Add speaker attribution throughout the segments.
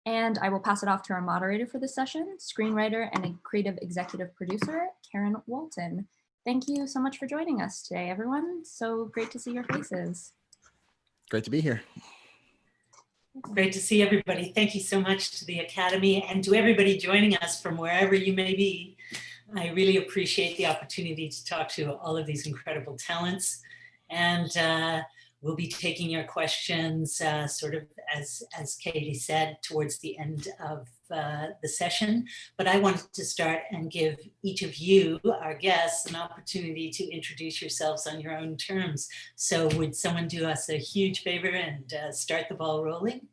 Speaker 1: And I will pass it off to our moderator for this session, screenwriter and a creative executive producer, Karen Walton. Thank you so much for joining us today, everyone. So great to see your faces.
Speaker 2: Great to be here.
Speaker 3: Great to see everybody. Thank you so much to the Academy and to everybody joining us from wherever you may be. I really appreciate the opportunity to talk to all of these incredible talents. And we'll be taking your questions sort of, as Katie said, towards the end of the session. But I wanted to start and give each of you, our guests, an opportunity to introduce yourselves on your own terms. So would someone do us a huge favor and start the ball rolling?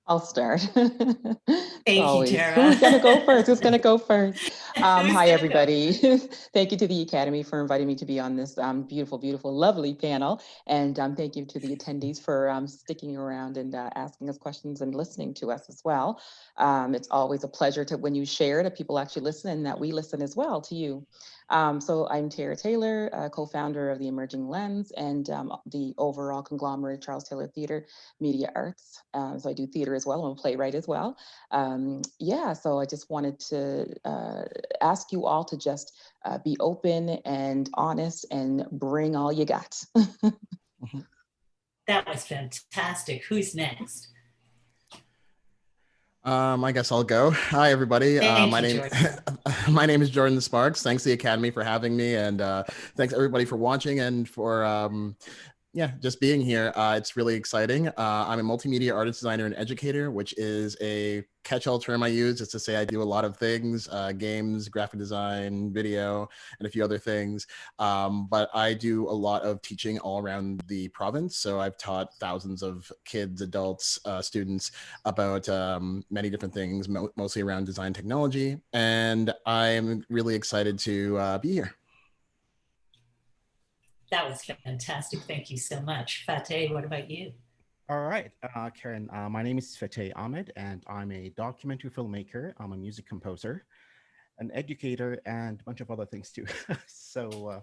Speaker 4: I'll start.
Speaker 3: Thank you, Tara.
Speaker 4: Who's gonna go first? Who's gonna go first? Hi, everybody. Thank you to the Academy for inviting me to be on this beautiful, beautiful, lovely panel. And thank you to the attendees for sticking around and asking us questions and listening to us as well. It's always a pleasure when you share that people actually listen and that we listen as well to you. So I'm Tara Taylor, co-founder of the Emerging Lens and the overall conglomerate Charles Taylor Theater Media Arts. So I do theater as well. I'm a playwright as well. Yeah, so I just wanted to ask you all to just be open and honest and bring all you got.
Speaker 3: That was fantastic. Who's next?
Speaker 2: I guess I'll go. Hi, everybody. My name is Jordan Sparks. Thanks to the Academy for having me, and thanks everybody for watching and for just being here. It's really exciting. I'm a multimedia artist, designer, and educator, which is a catch-all term I use just to say I do a lot of things, games, graphic design, video, and a few other things. But I do a lot of teaching all around the province. So I've taught thousands of kids, adults, students about many different things, mostly around design technology. And I'm really excited to be here.
Speaker 3: That was fantastic. Thank you so much. Fateh, what about you?
Speaker 5: All right, Karen, my name is Fateh Ahmed, and I'm a documentary filmmaker. I'm a music composer, an educator, and a bunch of other things too. So,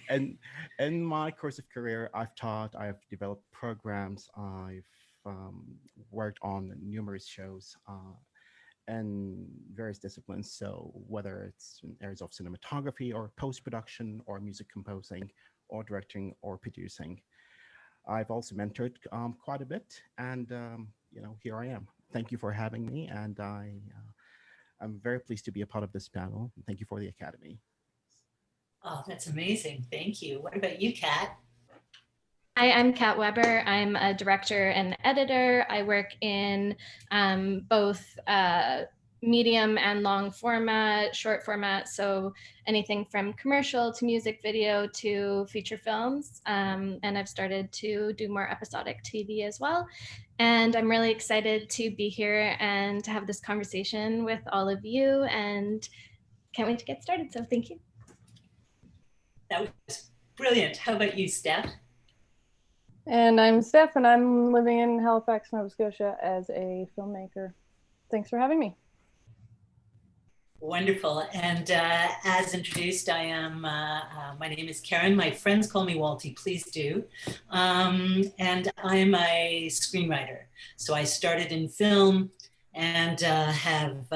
Speaker 5: and in my course of career, I've developed programs, I've worked on numerous shows and various disciplines. So whether it's in areas of cinematography or post-production or music composing, or directing or producing. I've also mentored quite a bit, and here I am. Thank you for having me, and I'm very pleased to be a part of this panel. Thank you for the Academy.
Speaker 3: Oh, that's amazing. Thank you. What about you, Kat?
Speaker 6: Hi, I'm Kat Weber. I'm a director and editor. I work in both medium and long format, short format, so anything from commercial to music video to feature films. And I've started to do more episodic TV as well. And I'm really excited to be here and to have this conversation with all of you, and can't wait to get started. So thank you.
Speaker 3: That was brilliant. How about you, Steph?
Speaker 7: And I'm Steph, and I'm living in Halifax, Nova Scotia as a filmmaker. Thanks for having me.
Speaker 3: Wonderful. And as introduced, I am, my name is Karen. My friends call me Walty, please do. And I'm a screenwriter. So I started in film and have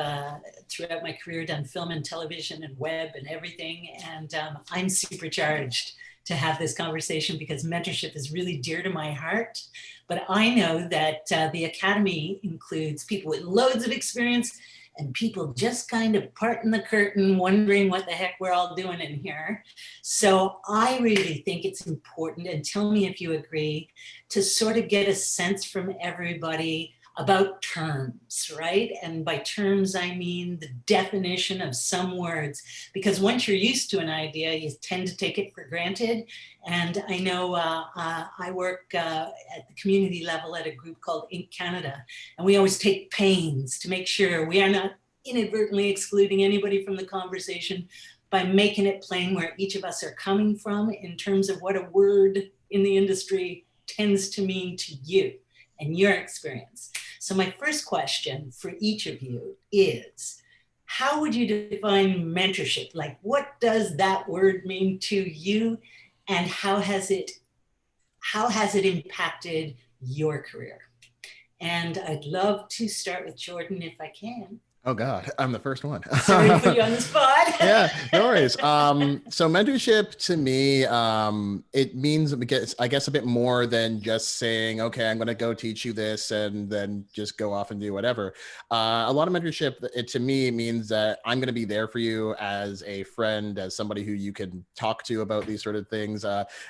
Speaker 3: throughout my career done film and television and web and everything. And I'm supercharged to have this conversation because mentorship is really dear to my heart. But I know that the Academy includes people with loads of experience and people just kind of parting the curtain, wondering what the heck we're all doing in here. So I really think it's important, and tell me if you agree, to sort of get a sense from everybody about terms, right? And by terms, I mean the definition of some words, because once you're used to an idea, you tend to take it for granted. And I know I work at the community level at a group called Inc. Canada, and we always take pains to make sure we are not inadvertently excluding anybody from the conversation by making it plain where each of us are coming from in terms of what a word in the industry tends to mean to you and your experience. So my first question for each of you is, how would you define mentorship? Like, what does that word mean to you, and how has it impacted your career? And I'd love to start with Jordan if I can.
Speaker 2: Oh God, I'm the first one.
Speaker 3: Sorry to put you on the spot.
Speaker 2: Yeah, no worries. So mentorship to me, it means, I guess, a bit more than just saying, okay, I'm going to go teach you this and then just go off and do whatever. A lot of mentorship, to me, means that I'm going to be there for you as a friend, as somebody who you can talk to about these sort of things,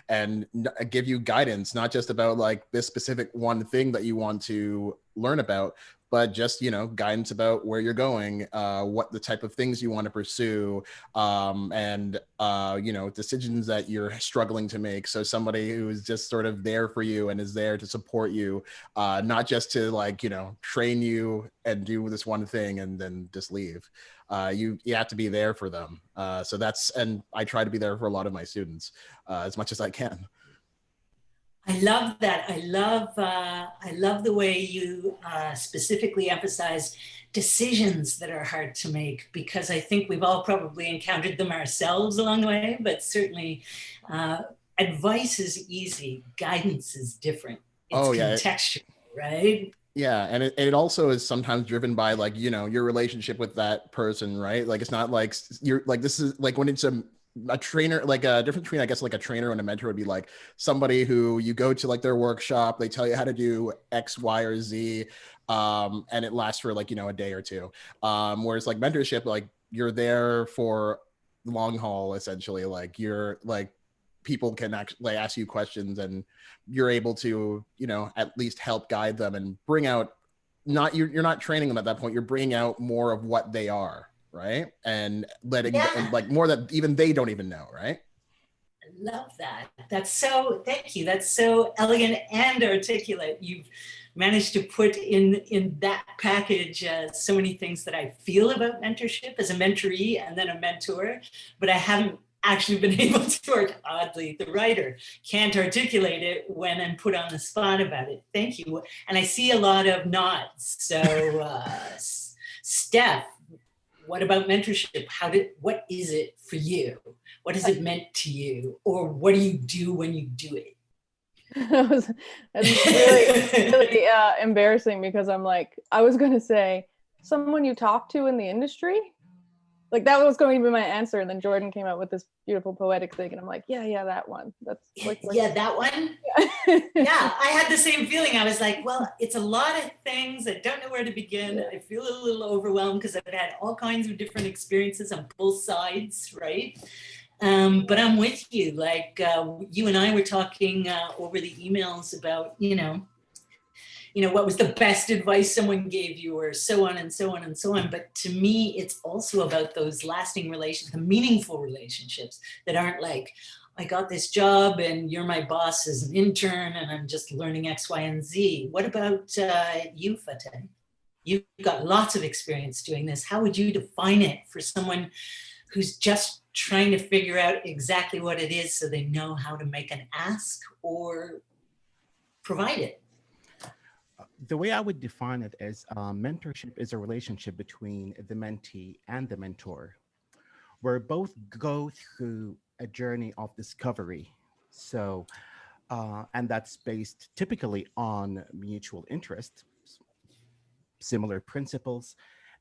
Speaker 2: and give you guidance, not just about like this specific one thing that you want to learn about, but just, guidance about where you're going, what the type of things you want to pursue, and, decisions that you're struggling to make. So somebody who is just sort of there for you and is there to support you, not just to like, train you and do this one thing and then just leave. You have to be there for them. And I try to be there for a lot of my students as much as I can.
Speaker 3: I love that. I love the way you specifically emphasize decisions that are hard to make, because I think we've all probably encountered them ourselves along the way, but certainly advice is easy. Guidance is different. It's contextual, right?
Speaker 2: Yeah, and it also is sometimes driven by like, your relationship with that person, right? Like, it's not like you're like, this is like when it's a trainer, like a difference between, I guess, like a trainer and a mentor would be like somebody who you go to like their workshop, they tell you how to do X, Y, or Z, and it lasts for like, a day or two. Whereas like mentorship, like you're there for the long haul, essentially. Like you're like, people can actually ask you questions and you're able to, at least help guide them and bring out, you're not training them at that point, you're bringing out more of what they are. Right. And letting and like more that even they don't even know. Right.
Speaker 3: I love that. Thank you. That's so elegant and articulate. You've managed to put in that package so many things that I feel about mentorship as a mentoree and then a mentor, but I haven't actually been able to, or oddly, the writer can't articulate it when I'm put on the spot about it. Thank you. And I see a lot of nods. So Steph, what about mentorship? What is it for you? What has it meant to you? Or what do you do when you do it?
Speaker 7: It's really embarrassing, because I'm like, I was going to say someone you talk to in the industry. Like that was going to be my answer. And then Jordan came out with this beautiful poetic thing. And I'm like, yeah, that one. That's like
Speaker 3: yeah, that one. Yeah, I had the same feeling. I was like, well, it's a lot of things. I don't know where to begin. I feel a little overwhelmed because I've had all kinds of different experiences on both sides, right? But I'm with you. Like you and I were talking over the emails about, what was the best advice someone gave you, or so on and so on and so on. But to me, it's also about those lasting relationships, the meaningful relationships that aren't like, I got this job and you're my boss as an intern and I'm just learning X, Y, and Z. What about you, Fateh? You've got lots of experience doing this. How would you define it for someone who's just trying to figure out exactly what it is so they know how to make an ask or provide it?
Speaker 5: The way I would define it is mentorship is a relationship between the mentee and the mentor, where both go through a journey of discovery. So, and that's based typically on mutual interest, similar principles,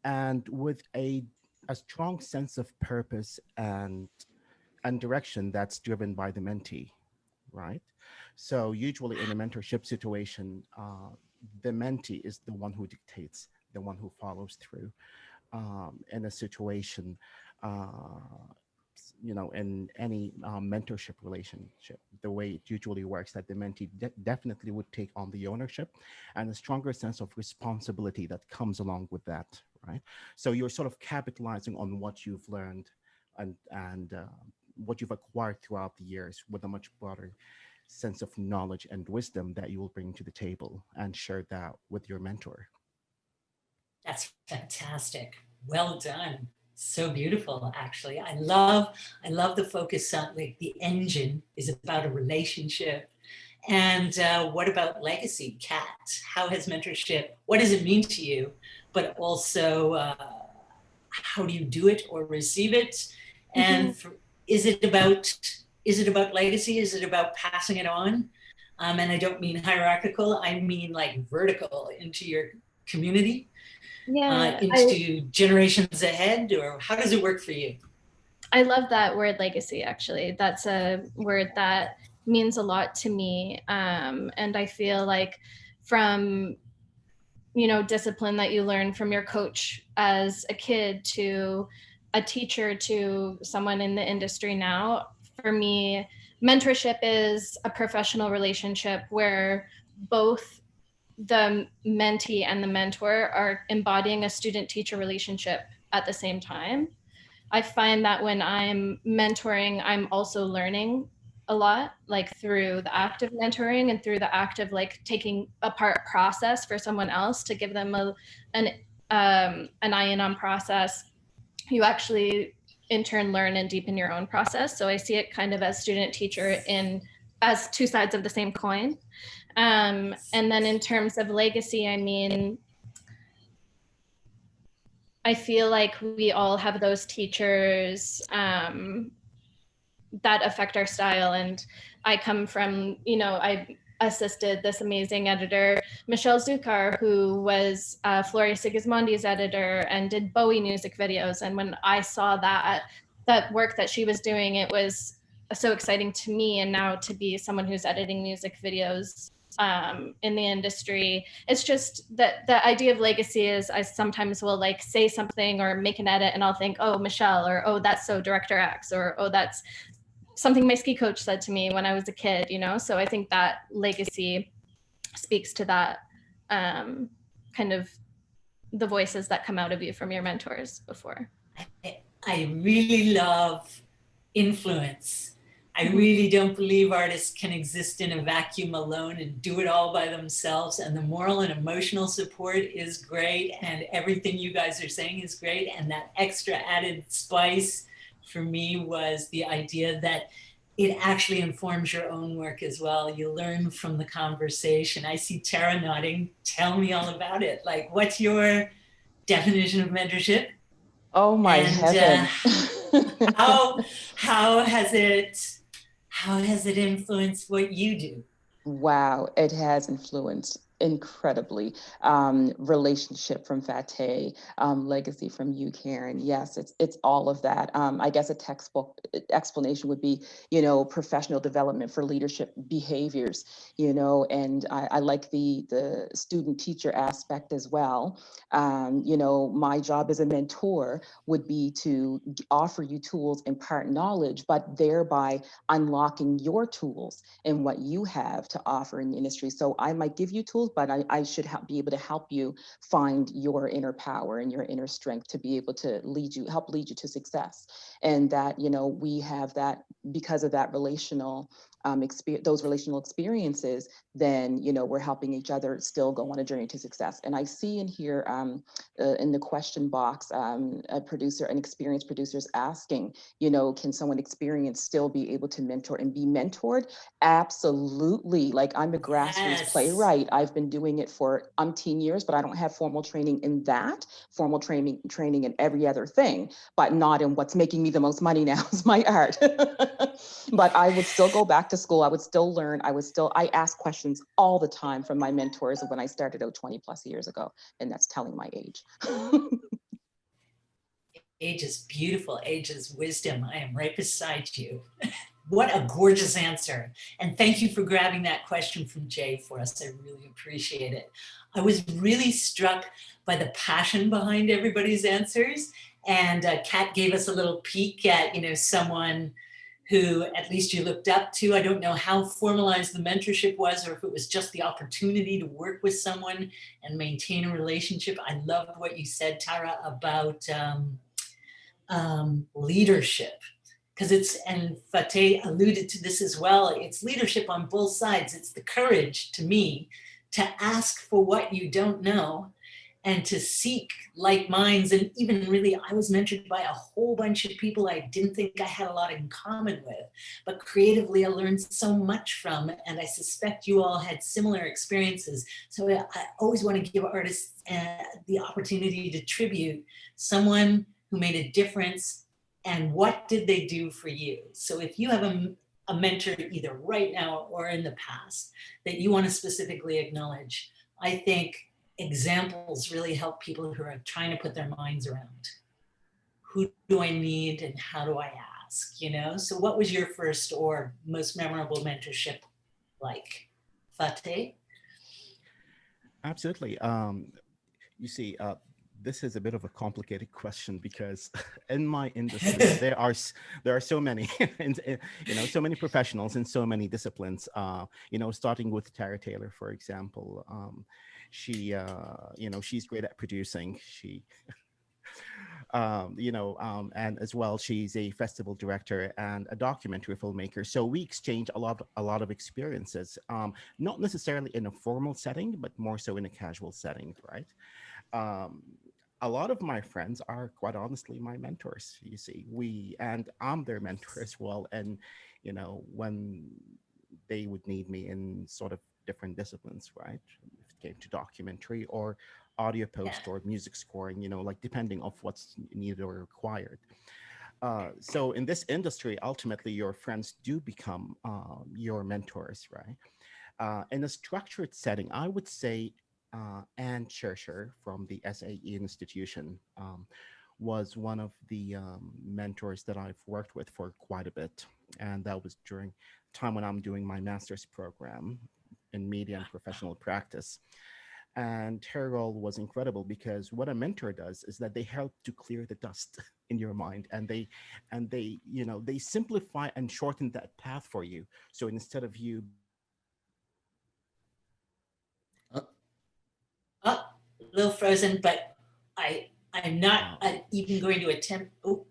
Speaker 5: and with a strong sense of purpose and direction that's driven by the mentee, right? So usually in a mentorship situation, the mentee is the one who dictates, the one who follows through. In a situation, in any mentorship relationship, the way it usually works, that the mentee definitely would take on the ownership and a stronger sense of responsibility that comes along with that, right? So you're sort of capitalizing on what you've learned and what you've acquired throughout the years with a much broader sense of knowledge and wisdom that you will bring to the table and share that with your mentor.
Speaker 3: That's fantastic. Well done. So beautiful, actually. I love the focus on like the engine is about a relationship. And what about legacy, Kat? How has mentorship, what does it mean to you? But also, how do you do it or receive it? And is it about legacy? Is it about passing it on? And I don't mean hierarchical, I mean like vertical into your community, into generations ahead, or how does it work for you?
Speaker 6: I love that word legacy, actually. That's a word that means a lot to me. And I feel like from, discipline that you learn from your coach as a kid to a teacher to someone in the industry now, for me, mentorship is a professional relationship where both the mentee and the mentor are embodying a student-teacher relationship at the same time. I find that when I'm mentoring, I'm also learning a lot, like through the act of mentoring and through the act of like taking apart process for someone else to give them an eye-in on process. You actually in turn learn and deepen your own process. So I see it kind of as student teacher as two sides of the same coin. And then in terms of legacy, I mean, I feel like we all have those teachers that affect our style. And I come from, I assisted this amazing editor, Michelle Zucar, who was Floria Sigismondi's editor and did Bowie music videos. And when I saw that work that she was doing, it was so exciting to me. And now to be someone who's editing music videos in the industry, it's just that the idea of legacy is I sometimes will like say something or make an edit and I'll think, oh, Michelle, or oh, that's so Director X, or oh, that's something my ski coach said to me when I was a kid, So I think that legacy speaks to that kind of the voices that come out of you from your mentors before.
Speaker 3: I really love influence. I really don't believe artists can exist in a vacuum alone and do it all by themselves. And the moral and emotional support is great. And everything you guys are saying is great. And that extra added spice for me was the idea that it actually informs your own work as well. You learn from the conversation. I see Tara nodding. Tell me all about it. Like, what's your definition of mentorship?
Speaker 4: Oh my heaven.
Speaker 3: How has it influenced what you do?
Speaker 4: Wow, it has influenced incredibly. Relationship from Fateh, legacy from you, Karen. Yes, it's all of that. I guess a textbook explanation would be, professional development for leadership behaviors, and I like the student teacher aspect as well. My job as a mentor would be to offer you tools, impart knowledge, but thereby unlocking your tools and what you have to offer in the industry. So I might give you tools, but I should be able to help you find your inner power and your inner strength to be able to help lead you to success. And that, we have that because of that relational those relational experiences, then, we're helping each other still go on a journey to success. And I see in here in the question box, an experienced producer's asking, can someone experienced still be able to mentor and be mentored? Absolutely. Like, I'm a grassroots playwright. I've been doing it for umpteen years, but I don't have formal training in that, formal training in every other thing, but not in what's making me the most money now is my art. But I would still go back to school. I would still learn. I ask questions all the time from my mentors when I started out 20 plus years ago, and that's telling my age.
Speaker 3: Age is beautiful. Age is wisdom. I am right beside you. What a gorgeous answer. And thank you for grabbing that question from Jay for us. I really appreciate it. I was really struck by the passion behind everybody's answers. And Kat gave us a little peek at, someone who at least you looked up to. I don't know how formalized the mentorship was, or if it was just the opportunity to work with someone and maintain a relationship. I loved what you said, Tara, about leadership. And Fateh alluded to this as well, it's leadership on both sides. It's the courage, to me, to ask for what you don't know and to seek like minds. And even really, I was mentored by a whole bunch of people I didn't think I had a lot in common with, but creatively I learned so much from, and I suspect you all had similar experiences. So I always want to give artists the opportunity to tribute someone who made a difference and what did they do for you. So if you have a mentor either right now or in the past that you want to specifically acknowledge? I think examples really help people who are trying to put their minds around, who do I need and how do I ask, you know? So what was your first or most memorable mentorship like? Fateh?
Speaker 5: Absolutely. You see, this is a bit of a complicated question because in my industry there are so many, so many professionals in so many disciplines. Starting with Tara Taylor, for example. She's great at producing. And as well, she's a festival director and a documentary filmmaker. So we exchange a lot of experiences, not necessarily in a formal setting, but more so in a casual setting, right? A lot of my friends are quite honestly my mentors. You see, and I'm their mentor as well. And when they would need me in sort of different disciplines, right? If it came to documentary or audio post or music scoring, like depending on what's needed or required. So in this industry, ultimately, your friends do become your mentors, right? In a structured setting, I would say Anne Schercher from the SAE institution was one of the mentors that I've worked with for quite a bit. And that was during time when I'm doing my master's program in media and professional practice. And her role was incredible because what a mentor does is that they help to clear the dust in your mind, and they simplify and shorten that path for you. So instead of you
Speaker 3: a little frozen, but I'm not even going to attempt. Oh,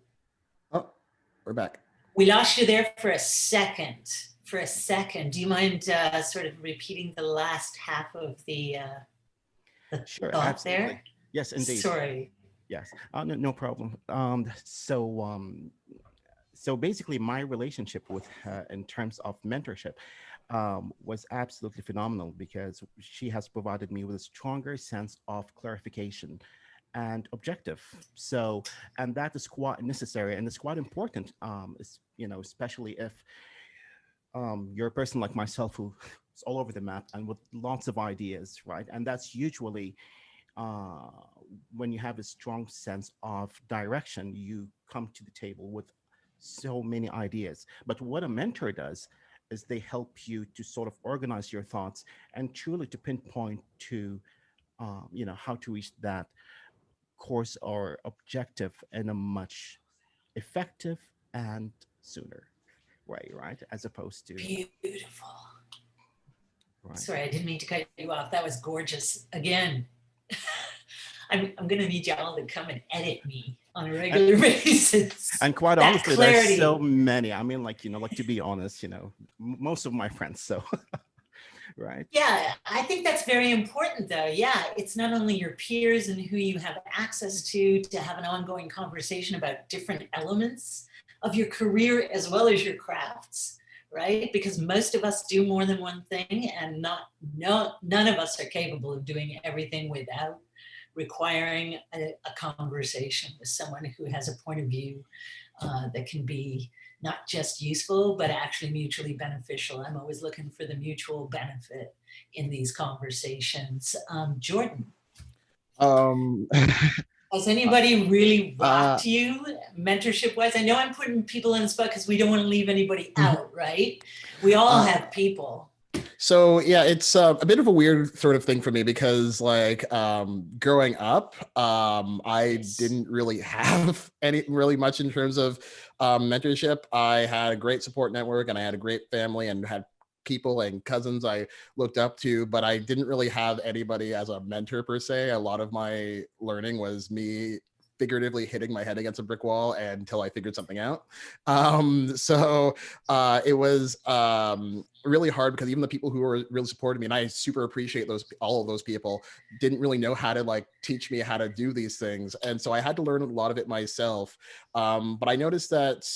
Speaker 2: we're back.
Speaker 3: We lost you there for a second. Do you mind sort of repeating the last half of the
Speaker 5: Sure,
Speaker 3: thought
Speaker 5: absolutely.
Speaker 3: there?
Speaker 5: Yes, indeed.
Speaker 3: Sorry.
Speaker 5: Yes, no problem. So basically, my relationship with her in terms of mentorship was absolutely phenomenal because she has provided me with a stronger sense of clarification and objective. So, and that is quite necessary and it's quite important, especially if you're a person like myself who is all over the map and with lots of ideas, right? And that's usually when you have a strong sense of direction, you come to the table with so many ideas. But what a mentor does is they help you to sort of organize your thoughts and truly to pinpoint to, how to reach that course or objective in a much effective and sooner way, right? As opposed to
Speaker 3: Beautiful.
Speaker 5: right.
Speaker 3: Sorry, I didn't mean to cut you off. That was gorgeous. Again, I'm going to need y'all to come and edit me on a regular basis.
Speaker 5: And quite
Speaker 3: That
Speaker 5: honestly,
Speaker 3: clarity.
Speaker 5: there's so many. I mean, like to be honest, most of my friends. So, right.
Speaker 3: Yeah, I think that's very important, though. Yeah, it's not only your peers and who you have access to have an ongoing conversation about different elements of your career as well as your crafts, right? Because most of us do more than one thing, and none of us are capable of doing everything without requiring a conversation with someone who has a point of view that can be not just useful, but actually mutually beneficial. I'm always looking for the mutual benefit in these conversations. Jordan. Has anybody really rocked you mentorship wise? I know I'm putting people in the spot because we don't want to leave anybody out, right? We all have people.
Speaker 2: So yeah, it's a bit of a weird sort of thing for me because like growing up, I didn't really have any really much in terms of mentorship. I had a great support network and I had a great family and had people and cousins I looked up to, but I didn't really have anybody as a mentor per se. A lot of my learning was me figuratively hitting my head against a brick wall until I figured something out. So it was really hard because even the people who were really supporting me, and I super appreciate all of those people, didn't really know how to like teach me how to do these things. And so I had to learn a lot of it myself. But I noticed that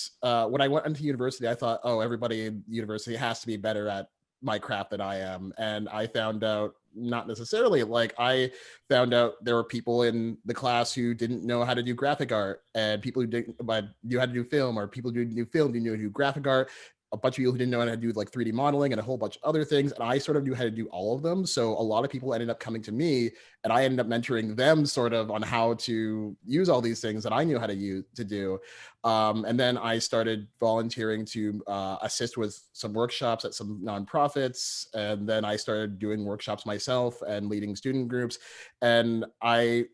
Speaker 2: when I went into university, I thought, oh, everybody in university has to be better at my craft than I am. And I found out not necessarily. Like I found out there were people in the class who didn't know how to do graphic art, and people who didn't but knew how to do film, or people who knew film who knew how to do graphic art, a bunch of people who didn't know how to do like 3D modeling and a whole bunch of other things. And I sort of knew how to do all of them. So a lot of people ended up coming to me and I ended up mentoring them sort of on how to use all these things that I knew how to do. And then I started volunteering to assist with some workshops at some nonprofits. And then I started doing workshops myself and leading student groups. And I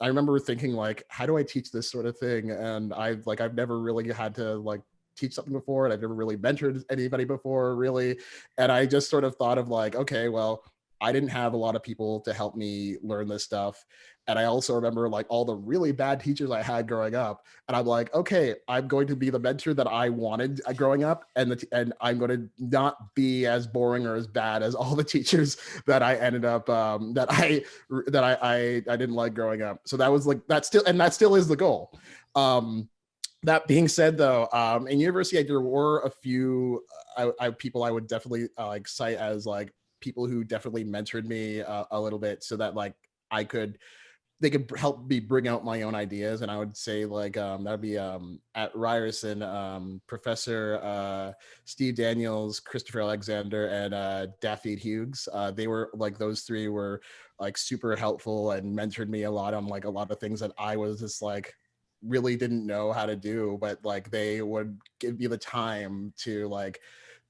Speaker 2: remember thinking like, how do I teach this sort of thing? And I've never really had to like teach something before, and I've never really mentored anybody before, really. And I just sort of thought of like, okay, well, I didn't have a lot of people to help me learn this stuff. And I also remember like all the really bad teachers I had growing up. And I'm like, okay, I'm going to be the mentor that I wanted growing up. And I'm going to not be as boring or as bad as all the teachers that I ended up, that I didn't like growing up. So that was like, that still is the goal. That being said, though, in university, there were a few people I would definitely like cite as like people who definitely mentored me a little bit, so that like they could help me bring out my own ideas. And I would say like that would be at Ryerson, Professor Steve Daniels, Christopher Alexander, and Daphne Hughes. They were like, those three were like super helpful and mentored me a lot on like a lot of things that I was just like really didn't know how to do, but like they would give me the time to like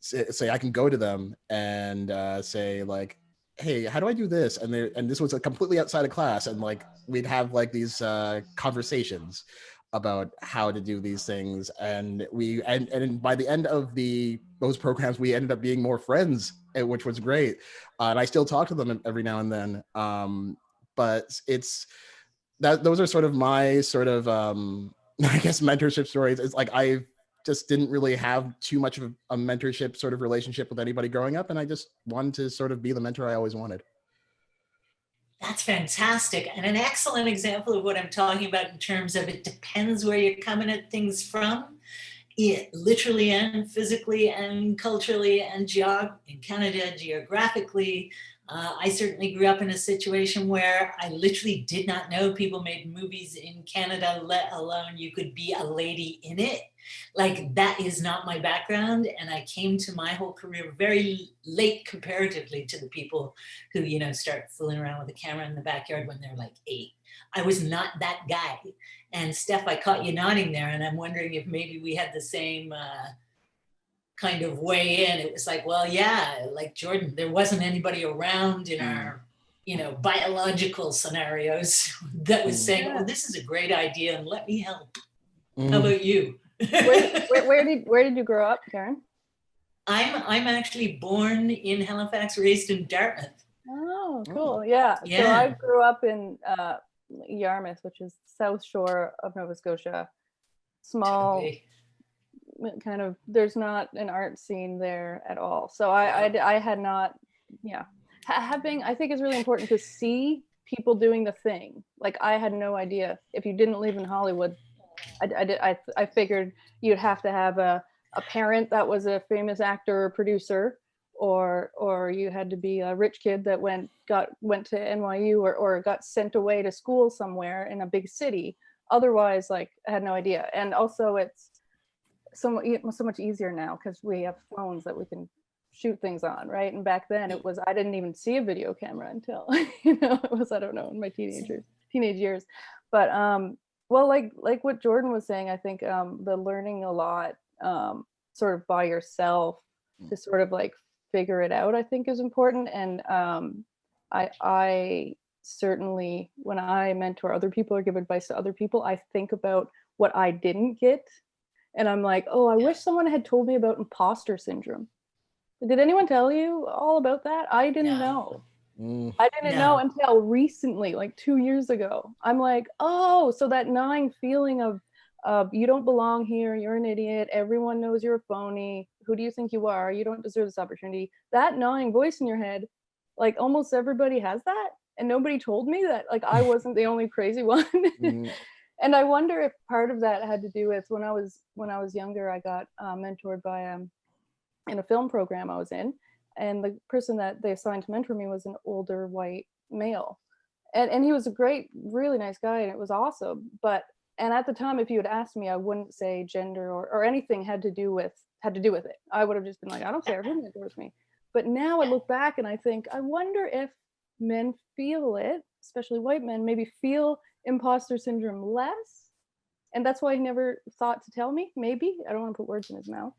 Speaker 2: say I can go to them and say like, hey, how do I do this? And this was completely outside of class, and like we'd have like these conversations about how to do these things, and by the end of those programs we ended up being more friends, which was great. And I still talk to them every now and then, but it's those are sort of my sort of I guess mentorship stories. It's like I just didn't really have too much of a mentorship sort of relationship with anybody growing up, and I just wanted to sort of be the mentor I always wanted.
Speaker 3: That's fantastic, and an excellent example of what I'm talking about in terms of it depends where you're coming at things from. It literally and physically and culturally and in Canada geographically. I certainly grew up in a situation where I literally did not know people made movies in Canada, let alone you could be a lady in it. Like, that is not my background. And I came to my whole career very late comparatively to the people who, start fooling around with a camera in the backyard when they're like 8. I was not that guy. And Steph, I caught you nodding there, and I'm wondering if maybe we had the same kind of way in. It was like, well, yeah, like Jordan, there wasn't anybody around in our, biological scenarios that was saying, oh, this is a great idea and let me help. How about you?
Speaker 7: where did you grow up, Karen?
Speaker 3: I'm actually born in Halifax, raised in Dartmouth.
Speaker 7: Oh, cool. Yeah. So I grew up in Yarmouth, which is south shore of Nova Scotia. Small, kind of, there's not an art scene there at all. So I had not, I think it's really important to see people doing the thing. Like, I had no idea. If you didn't live in Hollywood, I figured you'd have to have a parent that was a famous actor or producer, or you had to be a rich kid that went to NYU or got sent away to school somewhere in a big city. Otherwise, like, I had no idea. And also, it's so much easier now because we have phones that we can shoot things on, right? And back then it was, I didn't even see a video camera until it was, I don't know, in my teenage years. But well, like what Jordan was saying, I think the learning a lot sort of by yourself to sort of like figure it out, I think is important. And I certainly, when I mentor other people or give advice to other people, I think about what I didn't get. And I'm like, oh, I wish someone had told me about imposter syndrome. Did anyone tell you all about that? I didn't know. I didn't know until recently, like 2 years ago. I'm like, oh, so that gnawing feeling of you don't belong here, you're an idiot, everyone knows you're a phony, who do you think you are, you don't deserve this opportunity. That gnawing voice in your head, like almost everybody has that. And nobody told me that, like, I wasn't the only crazy one. And I wonder if part of that had to do with when I was younger, I got mentored by in a film program I was in, and the person that they assigned to mentor me was an older white male, and he was a great, really nice guy, and it was awesome. But And at the time, if you had asked me, I wouldn't say gender or anything had to do with it. I would have just been like, I don't care who mentors me. But now I look back and I think, I wonder if men feel it, especially white men, maybe feel imposter syndrome less. And that's why he never thought to tell me, maybe. I don't want to put words in his mouth.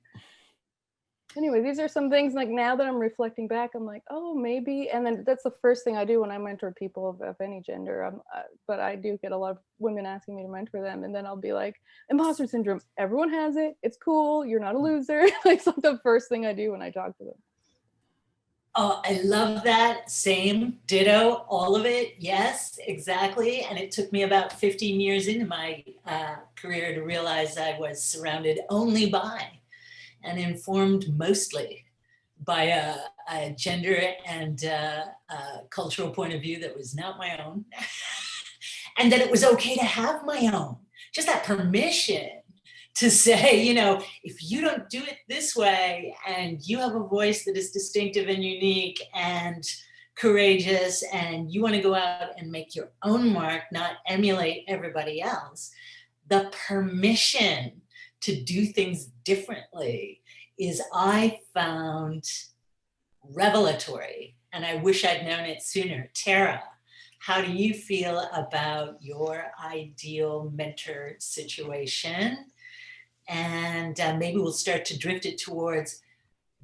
Speaker 7: Anyway, these are some things like now that I'm reflecting back, I'm like, oh, maybe. And then that's the first thing I do when I mentor people of any gender. But I do get a lot of women asking me to mentor them. And then I'll be like, imposter syndrome, everyone has it. It's cool. You're not a loser. Like, it's like the first thing I do when I talk to them.
Speaker 3: Oh, I love that. Same, ditto, all of it. Yes, exactly. And it took me about 15 years into my career to realize I was surrounded only by and informed mostly by a gender and cultural point of view that was not my own. And that it was okay to have my own, just that permission to say, you know, if you don't do it this way and you have a voice that is distinctive and unique and courageous and you want to go out and make your own mark, not emulate everybody else, the permission to do things differently is, I found, revelatory, and I wish I'd known it sooner. Tara, how do you feel about your ideal mentor situation? And maybe we'll start to drift it towards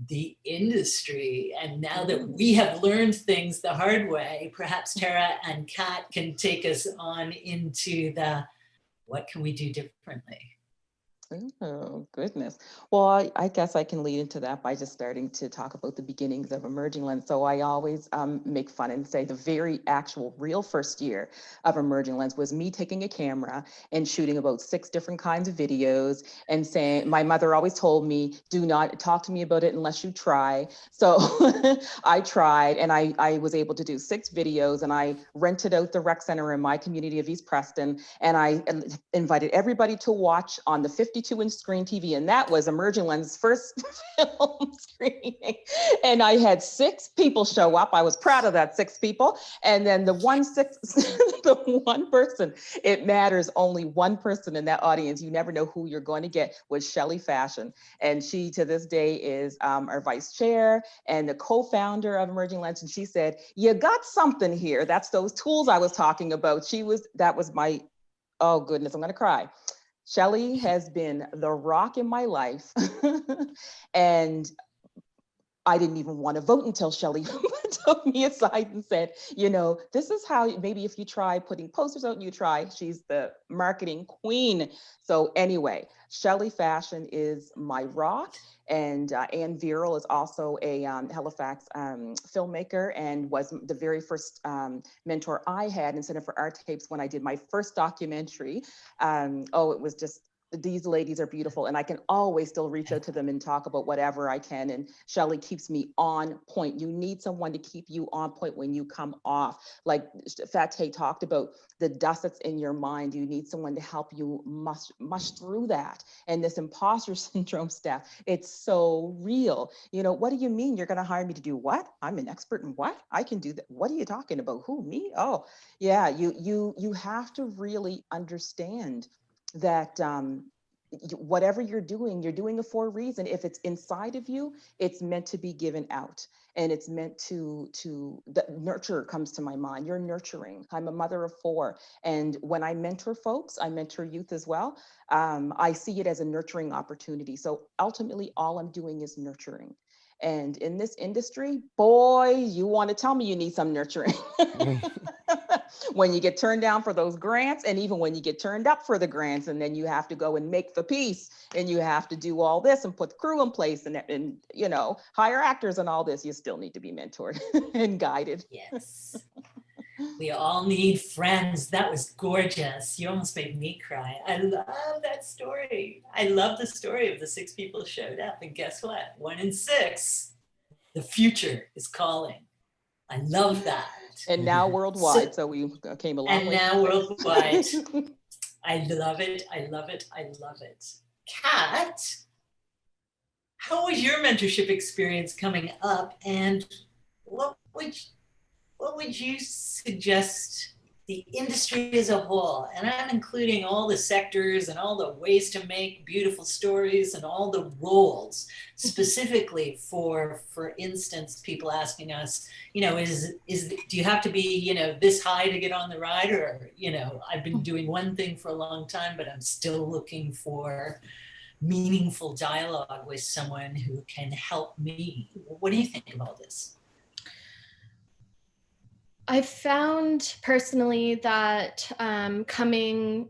Speaker 3: the industry. And now that we have learned things the hard way, perhaps Tara and Kat can take us on into the, what can we do differently?
Speaker 4: Oh, goodness. Well, I guess I can lead into that by just starting to talk about the beginnings of Emerging Lens. So I always make fun and say the very actual real first year of Emerging Lens was me taking a camera and shooting about 6 different kinds of videos and saying, my mother always told me, do not talk to me about it unless you try. So I tried, and I was able to do 6 videos, and I rented out the rec center in my community of East Preston, and I invited everybody to watch on the 52-inch screen TV, and that was Emerging Lens' first film screening. And I had 6 people show up. I was proud of that, 6 people. And then the one person, it matters, only one person in that audience, you never know who you're going to get, was Shelley Fashion. And she, to this day, is our vice chair and the co-founder of Emerging Lens. And she said, you got something here. That's those tools I was talking about. That was my, oh goodness, I'm gonna cry. Shelley has been the rock in my life. And I didn't even want to vote until Shelley took me aside and said, you know, this is how, maybe if you try putting posters out and you try, she's the marketing queen. So anyway, Shelley Fashion is my rock. And Ann Viral is also a Halifax filmmaker and was the very first mentor I had in Center for Art Tapes when I did my first documentary. It was just, these ladies are beautiful, and I can always still reach out to them and talk about whatever I can. And Shelley keeps me on point. You need someone to keep you on point when you come off. Like Fateh talked about, the dust that's in your mind, you need someone to help you mush through that. And this imposter syndrome stuff, it's so real. You know, what do you mean you're going to hire me to do what? I'm an expert in what? I can do that. What are you talking about? Who, me? Oh, yeah, you have to really understand that whatever you're doing it for a reason. If it's inside of you, it's meant to be given out, and it's meant to the nurture comes to my mind. You're nurturing. I'm a mother of 4, and when I mentor folks, I mentor youth as well. I see it as a nurturing opportunity. So ultimately, all I'm doing is nurturing. And in this industry, boy, you want to tell me you need some nurturing. When you get turned down for those grants, and even when you get turned up for the grants, and then you have to go and make the piece, and you have to do all this and put the crew in place, and you know, hire actors and all this, you still need to be mentored and guided.
Speaker 3: Yes. We all need friends. That was gorgeous. You almost made me cry. I love that story. I love the story of the 6 people showed up, and guess what? 1 in 6, the future is calling. I love that.
Speaker 4: And now worldwide, so we came a long way.
Speaker 3: And now worldwide. I love it. I love it. I love it. Kat, how was your mentorship experience coming up, and what would you suggest the industry as a whole, and I'm including all the sectors and all the ways to make beautiful stories and all the roles, specifically for instance, people asking us, you know, do you have to be, you know, this high to get on the ride? Or, you know, I've been doing one thing for a long time, but I'm still looking for meaningful dialogue with someone who can help me. What do you think about this?
Speaker 6: I've found personally that coming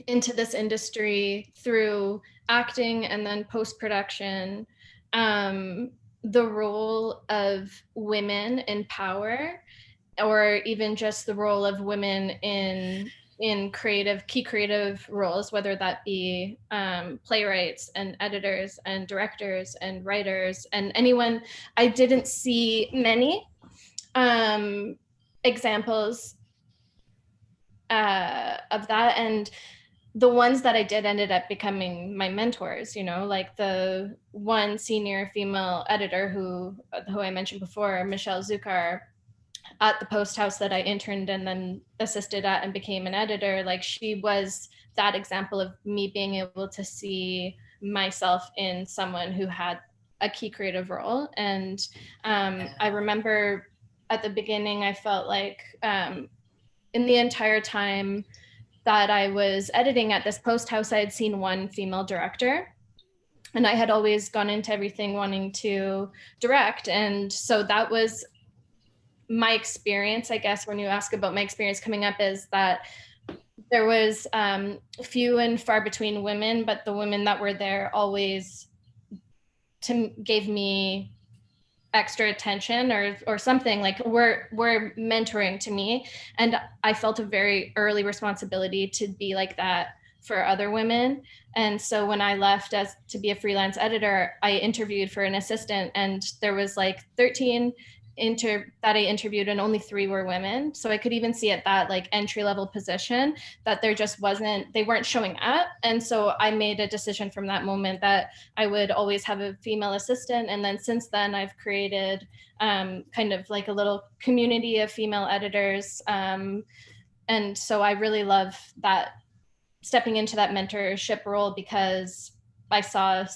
Speaker 6: into this industry through acting and then post-production, the role of women in power, or even just the role of women in key creative roles, whether that be playwrights and editors and directors and writers and anyone. I didn't see many examples of that, and the ones that I did ended up becoming my mentors, you know, like the one senior female editor who I mentioned before, Michelle Zukar, at the Post House that I interned and then assisted at and became an editor. Like, she was that example of me being able to see myself in someone who had a key creative role. And I remember at the beginning, I felt like in the entire time that I was editing at this Post House, I had seen one female director. And I had always gone into everything wanting to direct. And so that was my experience, I guess. When you ask about my experience coming up, is that there was few and far between women, but the women that were there always gave me extra attention or something, like were mentoring to me. And I felt a very early responsibility to be like that for other women. And so when I left to be a freelance editor, I interviewed for an assistant, and there was like 13 that I interviewed, and only 3 were women. So I could even see at that like entry level position that there just they weren't showing up. And so I made a decision from that moment that I would always have a female assistant. And then since then I've created kind of like a little community of female editors. And so I really love that, stepping into that mentorship role, because I saw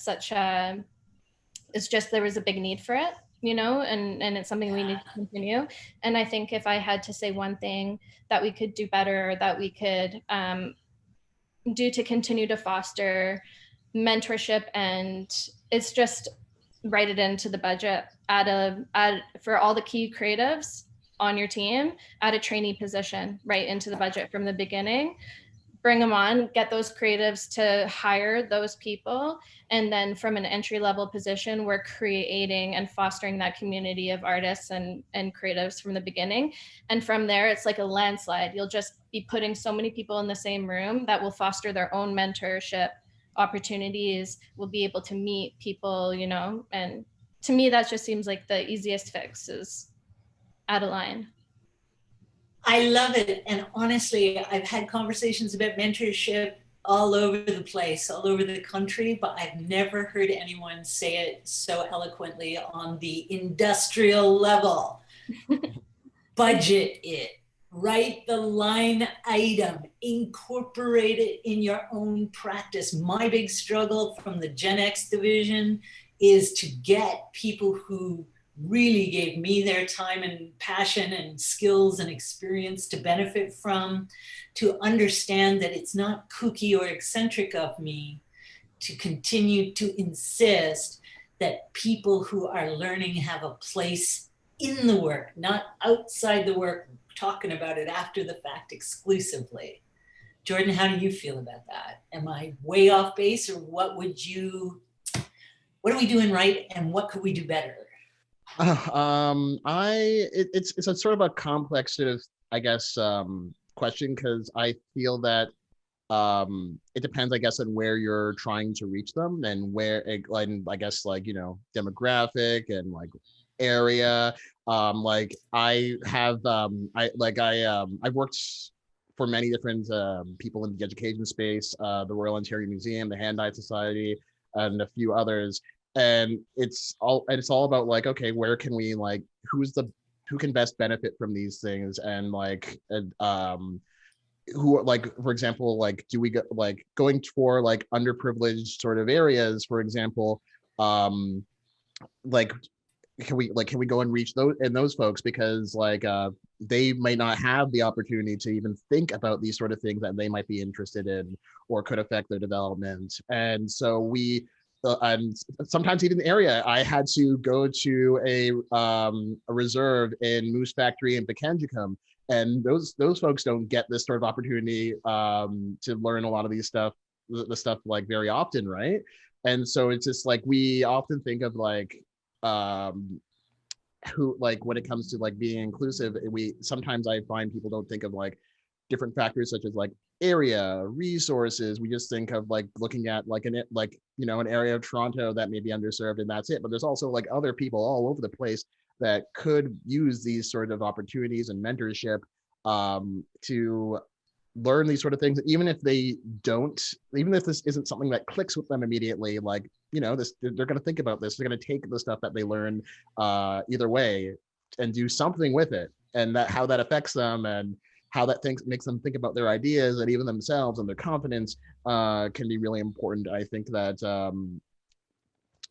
Speaker 6: there was a big need for it, you know, and it's something we need to continue. And I think if I had to say one thing that we could do better, or that we could do to continue to foster mentorship, and it's just write it into the budget, for all the key creatives on your team, add a trainee position right into the budget from the beginning. Bring them on, get those creatives to hire those people. And then from an entry level position, we're creating and fostering that community of artists and creatives from the beginning. And from there, it's like a landslide. You'll just be putting so many people in the same room that will foster their own mentorship opportunities, will be able to meet people, you know. And to me, that just seems like the easiest fix, is add a line.
Speaker 3: I love it. And honestly, I've had conversations about mentorship all over the place, all over the country, but I've never heard anyone say it so eloquently on the industrial level. Budget it, write the line item, incorporate it in your own practice. My big struggle from the Gen X division is to get people who really gave me their time and passion and skills and experience to benefit from, to understand that it's not kooky or eccentric of me to continue to insist that people who are learning have a place in the work, not outside the work, talking about it after the fact exclusively. Jordan, how do you feel about that? Am I way off base, or what are we doing right, and what could we do better?
Speaker 2: It's a sort of a complex sort of, I guess, question, because I feel that it depends, I guess, on where you're trying to reach them, and and I guess, like, you know, demographic and like area. Like I have I've worked for many different people in the education space, the Royal Ontario Museum, the Hand-Eye Society, and a few others. And it's all about like, okay, where can we, like, who's who can best benefit from these things, and who, like, for example, like, do we go, like, going for like underprivileged sort of areas, for example, like, can we go and reach those folks, because like they might not have the opportunity to even think about these sort of things that they might be interested in or could affect their development. And so and sometimes even the area, I had to go to a reserve in Moose Factory in Pekanjikam, and those folks don't get this sort of opportunity to learn a lot of the stuff like very often, right? And so it's just like, we often think of like who, like, when it comes to like being inclusive, sometimes I find people don't think of like different factors such as like area, resources. We just think of like looking at like an area of Toronto that may be underserved, and that's it. But there's also like other people all over the place that could use these sort of opportunities and mentorship to learn these sort of things, even if this isn't something that clicks with them immediately. Like, they're going to think about this. They're going to take the stuff that they learn either way and do something with it, and how that affects them, and how that makes them think about their ideas and even themselves and their confidence can be really important. I think that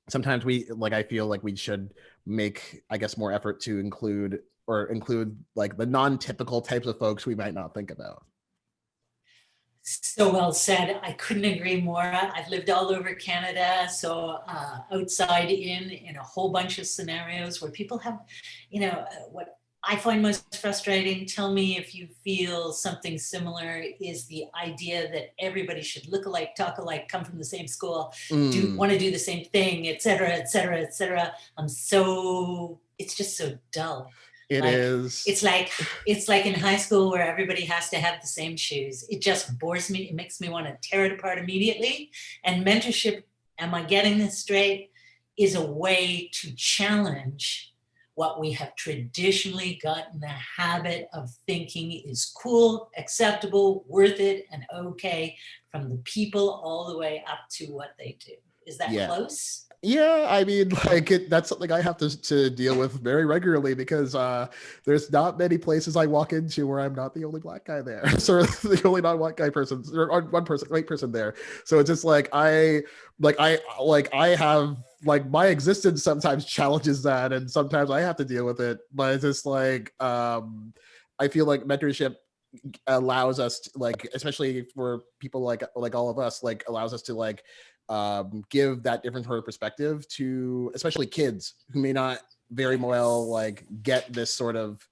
Speaker 2: sometimes I feel like we should make, I guess, more effort to include like the non-typical types of folks we might not think about.
Speaker 3: So well said. I couldn't agree more. I've lived all over Canada, so outside in a whole bunch of scenarios where people have, what I find most frustrating, tell me if you feel something similar, is the idea that everybody should look alike, talk alike, come from the same school, want to do the same thing, et cetera, et cetera, et cetera. It's just so dull.
Speaker 2: It is.
Speaker 3: It's like in high school where everybody has to have the same shoes. It just bores me. It makes me want to tear it apart immediately. And mentorship, am I getting this straight, is a way to challenge what we have traditionally got in the habit of thinking is cool, acceptable, worth it, and okay, from the people all the way up to what they do. Is that close?
Speaker 2: Yeah, I mean, like, that's something I have to deal with very regularly, because there's not many places I walk into where I'm not the only Black guy there, so the only non-white guy person, or one person, white person there. So it's just like I have, like, my existence sometimes challenges that, and sometimes I have to deal with it. But it's just like I feel like mentorship allows us to, like, especially for people like all of us, like, allows us to like give that different sort of perspective to especially kids who may not very well like get this sort of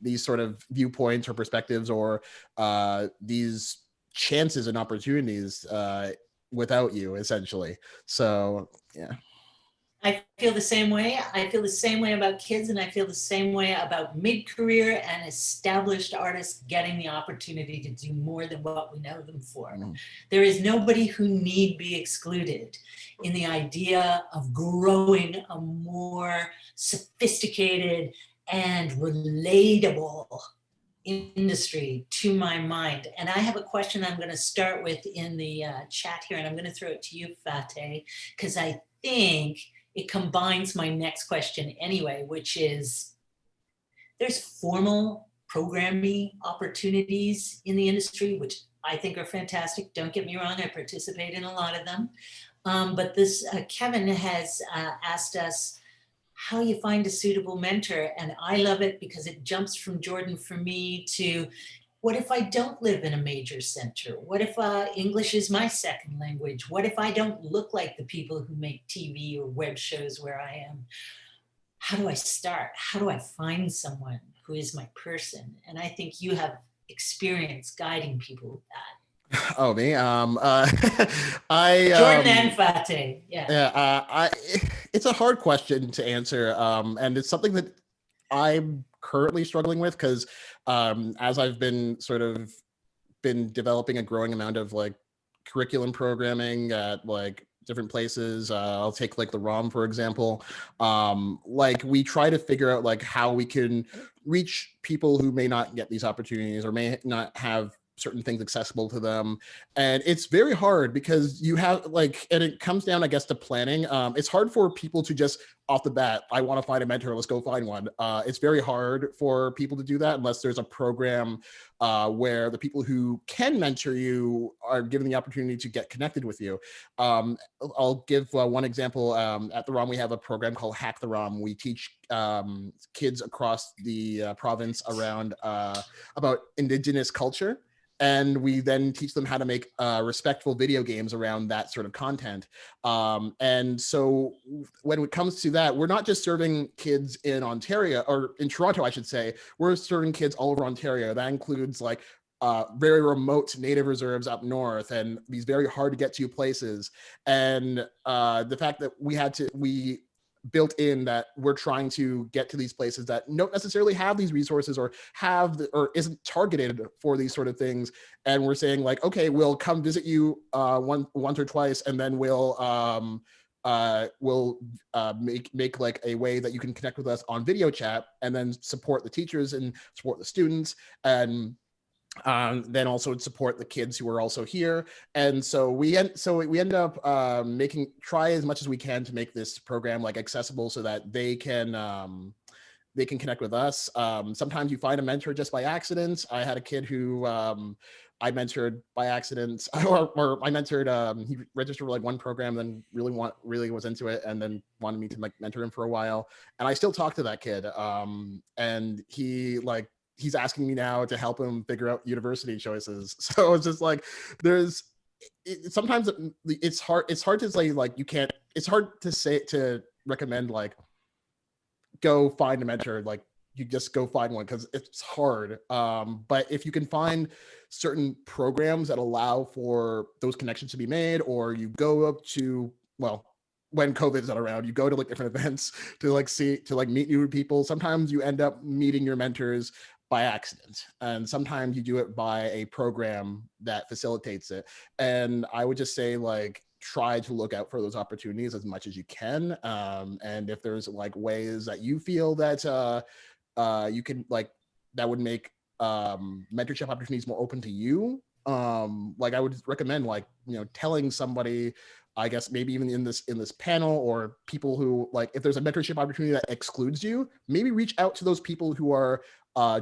Speaker 2: these sort of viewpoints or perspectives, or these chances and opportunities without you, essentially. So yeah,
Speaker 3: I feel the same way. I feel the same way about kids, and I feel the same way about mid-career and established artists getting the opportunity to do more than what we know them for. There is nobody who need be excluded in the idea of growing a more sophisticated and relatable industry, to my mind. And I have a question I'm going to start with in the chat here, and I'm going to throw it to you, Fateh, because I think it combines my next question anyway, which is, there's formal programming opportunities in the industry, which I think are fantastic. Don't get me wrong, I participate in a lot of them. But this, Kevin has asked us how you find a suitable mentor. And I love it because it jumps from Jordan for me to, what if I don't live in a major center? What if English is my second language? What if I don't look like the people who make TV or web shows where I am? How do I start? How do I find someone who is my person? And I think you have experience guiding people with that.
Speaker 2: Oh, me?
Speaker 3: Jordan and Fateh, yeah.
Speaker 2: It's a hard question to answer, and it's something that I'm currently struggling with, because as I've been developing a growing amount of like curriculum programming at like different places. I'll take like the ROM, for example. Like, we try to figure out like how we can reach people who may not get these opportunities or may not have certain things accessible to them. And it's very hard because you have like, and it comes down, I guess, to planning. It's hard for people to just off the bat, I want to find a mentor, let's go find one. It's very hard for people to do that unless there's a program where the people who can mentor you are given the opportunity to get connected with you. I'll give one example. At the ROM, we have a program called Hack the ROM. We teach kids across the province around about Indigenous culture. And we then teach them how to make respectful video games around that sort of content. And so when it comes to that, we're not just serving kids in Ontario, or in Toronto, I should say, we're serving kids all over Ontario. That includes like very remote native reserves up north and these very hard to get to places. And the fact that we built in that we're trying to get to these places that don't necessarily have these resources or or isn't targeted for these sort of things. And we're saying like, okay, we'll come visit you once or twice, and then we'll make like a way that you can connect with us on video chat, and then support the teachers and support the students, and then also support the kids who are also here. And so we end up try as much as we can to make this program like accessible so that they can connect with us. Sometimes you find a mentor just by accident. I had a kid who I mentored by accident, or I mentored. He registered for like one program, then really was into it, and then wanted me to like mentor him for a while. And I still talk to that kid, and he's asking me now to help him figure out university choices. So it's just like, sometimes it's hard to say like, it's hard to recommend like, go find a mentor, like you just go find one, because it's hard. But if you can find certain programs that allow for those connections to be made, or you go up to, well, when COVID is not around, you go to like different events to meet new people. Sometimes you end up meeting your mentors by accident, and sometimes you do it by a program that facilitates it. And I would just say like, try to look out for those opportunities as much as you can. And if there's like ways that you feel that you can like, that would make mentorship opportunities more open to you, like I would recommend like, telling somebody, I guess maybe even in this panel, or people who like, if there's a mentorship opportunity that excludes you, maybe reach out to those people who are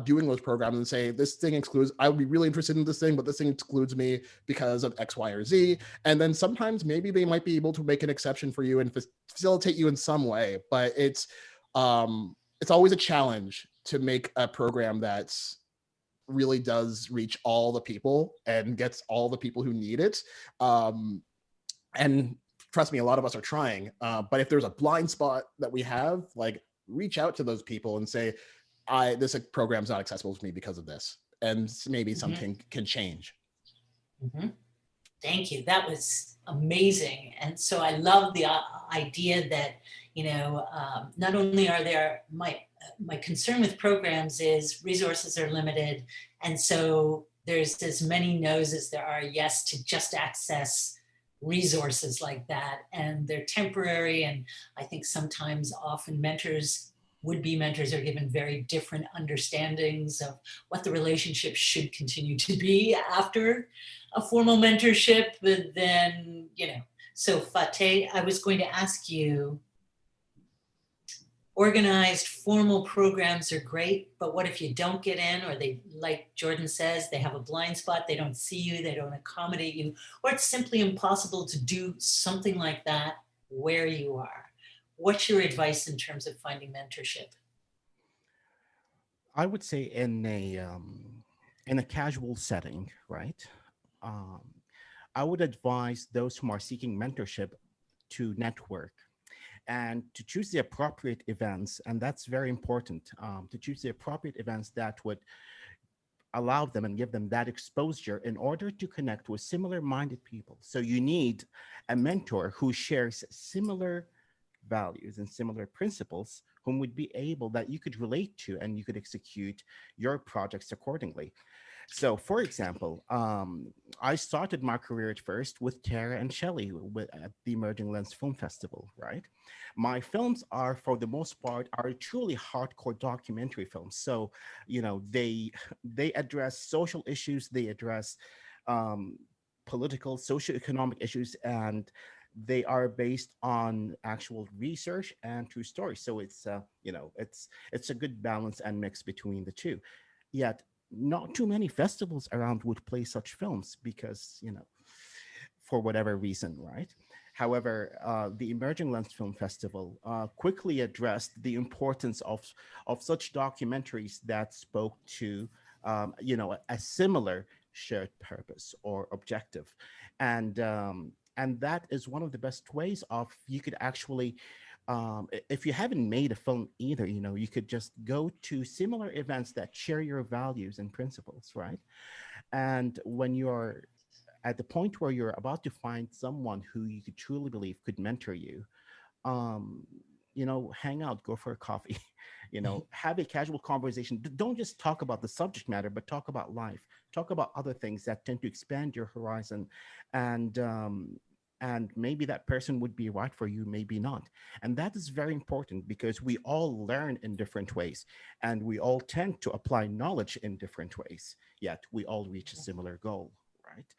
Speaker 2: doing those programs and say, this thing excludes, I would be really interested in this thing, but this thing excludes me because of X, Y, or Z. And then sometimes maybe they might be able to make an exception for you and facilitate you in some way. But it's always a challenge to make a program that's really does reach all the people and gets all the people who need it. And trust me, a lot of us are trying, but if there's a blind spot that we have, like reach out to those people and say, this program's not accessible to me because of this, and maybe something can change.
Speaker 3: Thank you. That was amazing. And so I love the idea that, not only are there, my concern with programs is resources are limited. And so there's as many no's as there are yes to just access resources like that. And they're temporary. And I think sometimes often would-be mentors are given very different understandings of what the relationship should continue to be after a formal mentorship. But then, so Fateh, I was going to ask you, organized formal programs are great, but what if you don't get in, or they, like Jordan says, they have a blind spot, they don't see you, they don't accommodate you, or it's simply impossible to do something like that where you are? What's your advice in terms of finding mentorship?
Speaker 5: I would say in a casual setting, right? I would advise those who are seeking mentorship to network and to choose the appropriate events. And that's very important, to choose the appropriate events that would allow them and give them that exposure in order to connect with similar-minded people. So you need a mentor who shares similar values and similar principles, whom would be able that you could relate to, and you could execute your projects accordingly. So, for example, I started my career at first with Tara and Shelley at the Emerging Lens Film Festival, right? My films are, for the most part, are truly hardcore documentary films. So, they address social issues, they address um, political, socioeconomic issues, and they are based on actual research and true stories. So it's a good balance and mix between the two. Yet not too many festivals around would play such films because, for whatever reason, right? However, the Emerging Lens Film Festival quickly addressed the importance of such documentaries that spoke to, a similar shared purpose or objective, and that is one of the best ways of you could actually if you haven't made a film either, you could just go to similar events that share your values and principles, right? And when you're at the point where you're about to find someone who you could truly believe could mentor you, um, hang out, go for a coffee, have a casual conversation. Don't just talk about the subject matter, but talk about life, talk about other things that tend to expand your horizon, and maybe that person would be right for you, maybe not. And that is very important because we all learn in different ways and we all tend to apply knowledge in different ways, yet we all reach a similar goal, right?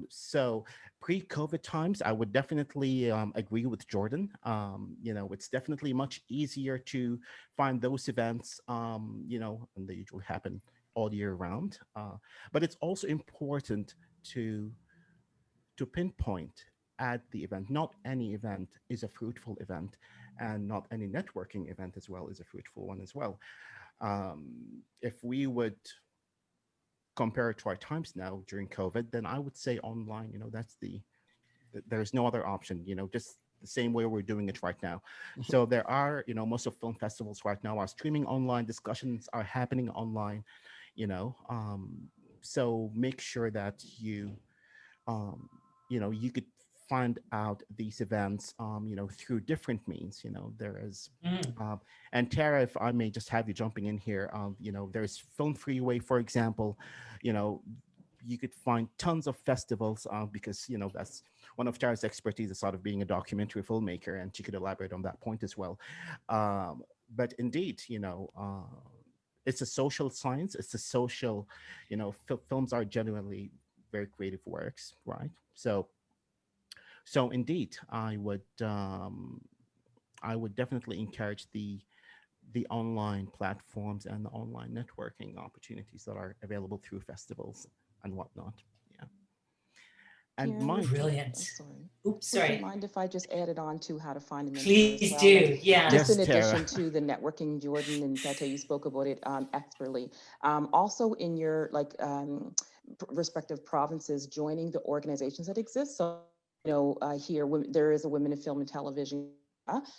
Speaker 5: So pre-COVID times, I would definitely agree with Jordan. It's definitely much easier to find those events, and they usually happen all year round. But it's also important to pinpoint at the event. Not any event is a fruitful event, and not any networking event as well is a fruitful one as well. If we would compare it to our times now during COVID, then I would say online, there's no other option, just the same way we're doing it right now. So there are, most of film festivals right now are streaming online, discussions are happening online, so make sure that um, you could find out these events, through different means. There is, and Tara, if I may just have you jumping in here, there's Film Freeway, for example. You could find tons of festivals because, that's one of Tara's expertise, is sort of being a documentary filmmaker, and she could elaborate on that point as well. But indeed, it's a social science. It's a social, films are genuinely very creative works, right? So indeed, I would definitely encourage the online platforms and the online networking opportunities that are available through festivals and whatnot. Yeah. And
Speaker 4: Karen,
Speaker 5: my
Speaker 3: Brilliant.
Speaker 4: sorry.
Speaker 3: Oops,
Speaker 4: Would you
Speaker 3: sorry.
Speaker 4: mind if I just added on to how to find a mentor
Speaker 3: Please
Speaker 4: as well?
Speaker 3: do. Yeah.
Speaker 4: Just
Speaker 5: Yes,
Speaker 4: in addition
Speaker 5: Tara.
Speaker 4: to the networking, Jordan and Fateh, you spoke about it expertly. Also in your respective provinces, joining the organizations that exist. So, here there is a Women in Film and Television.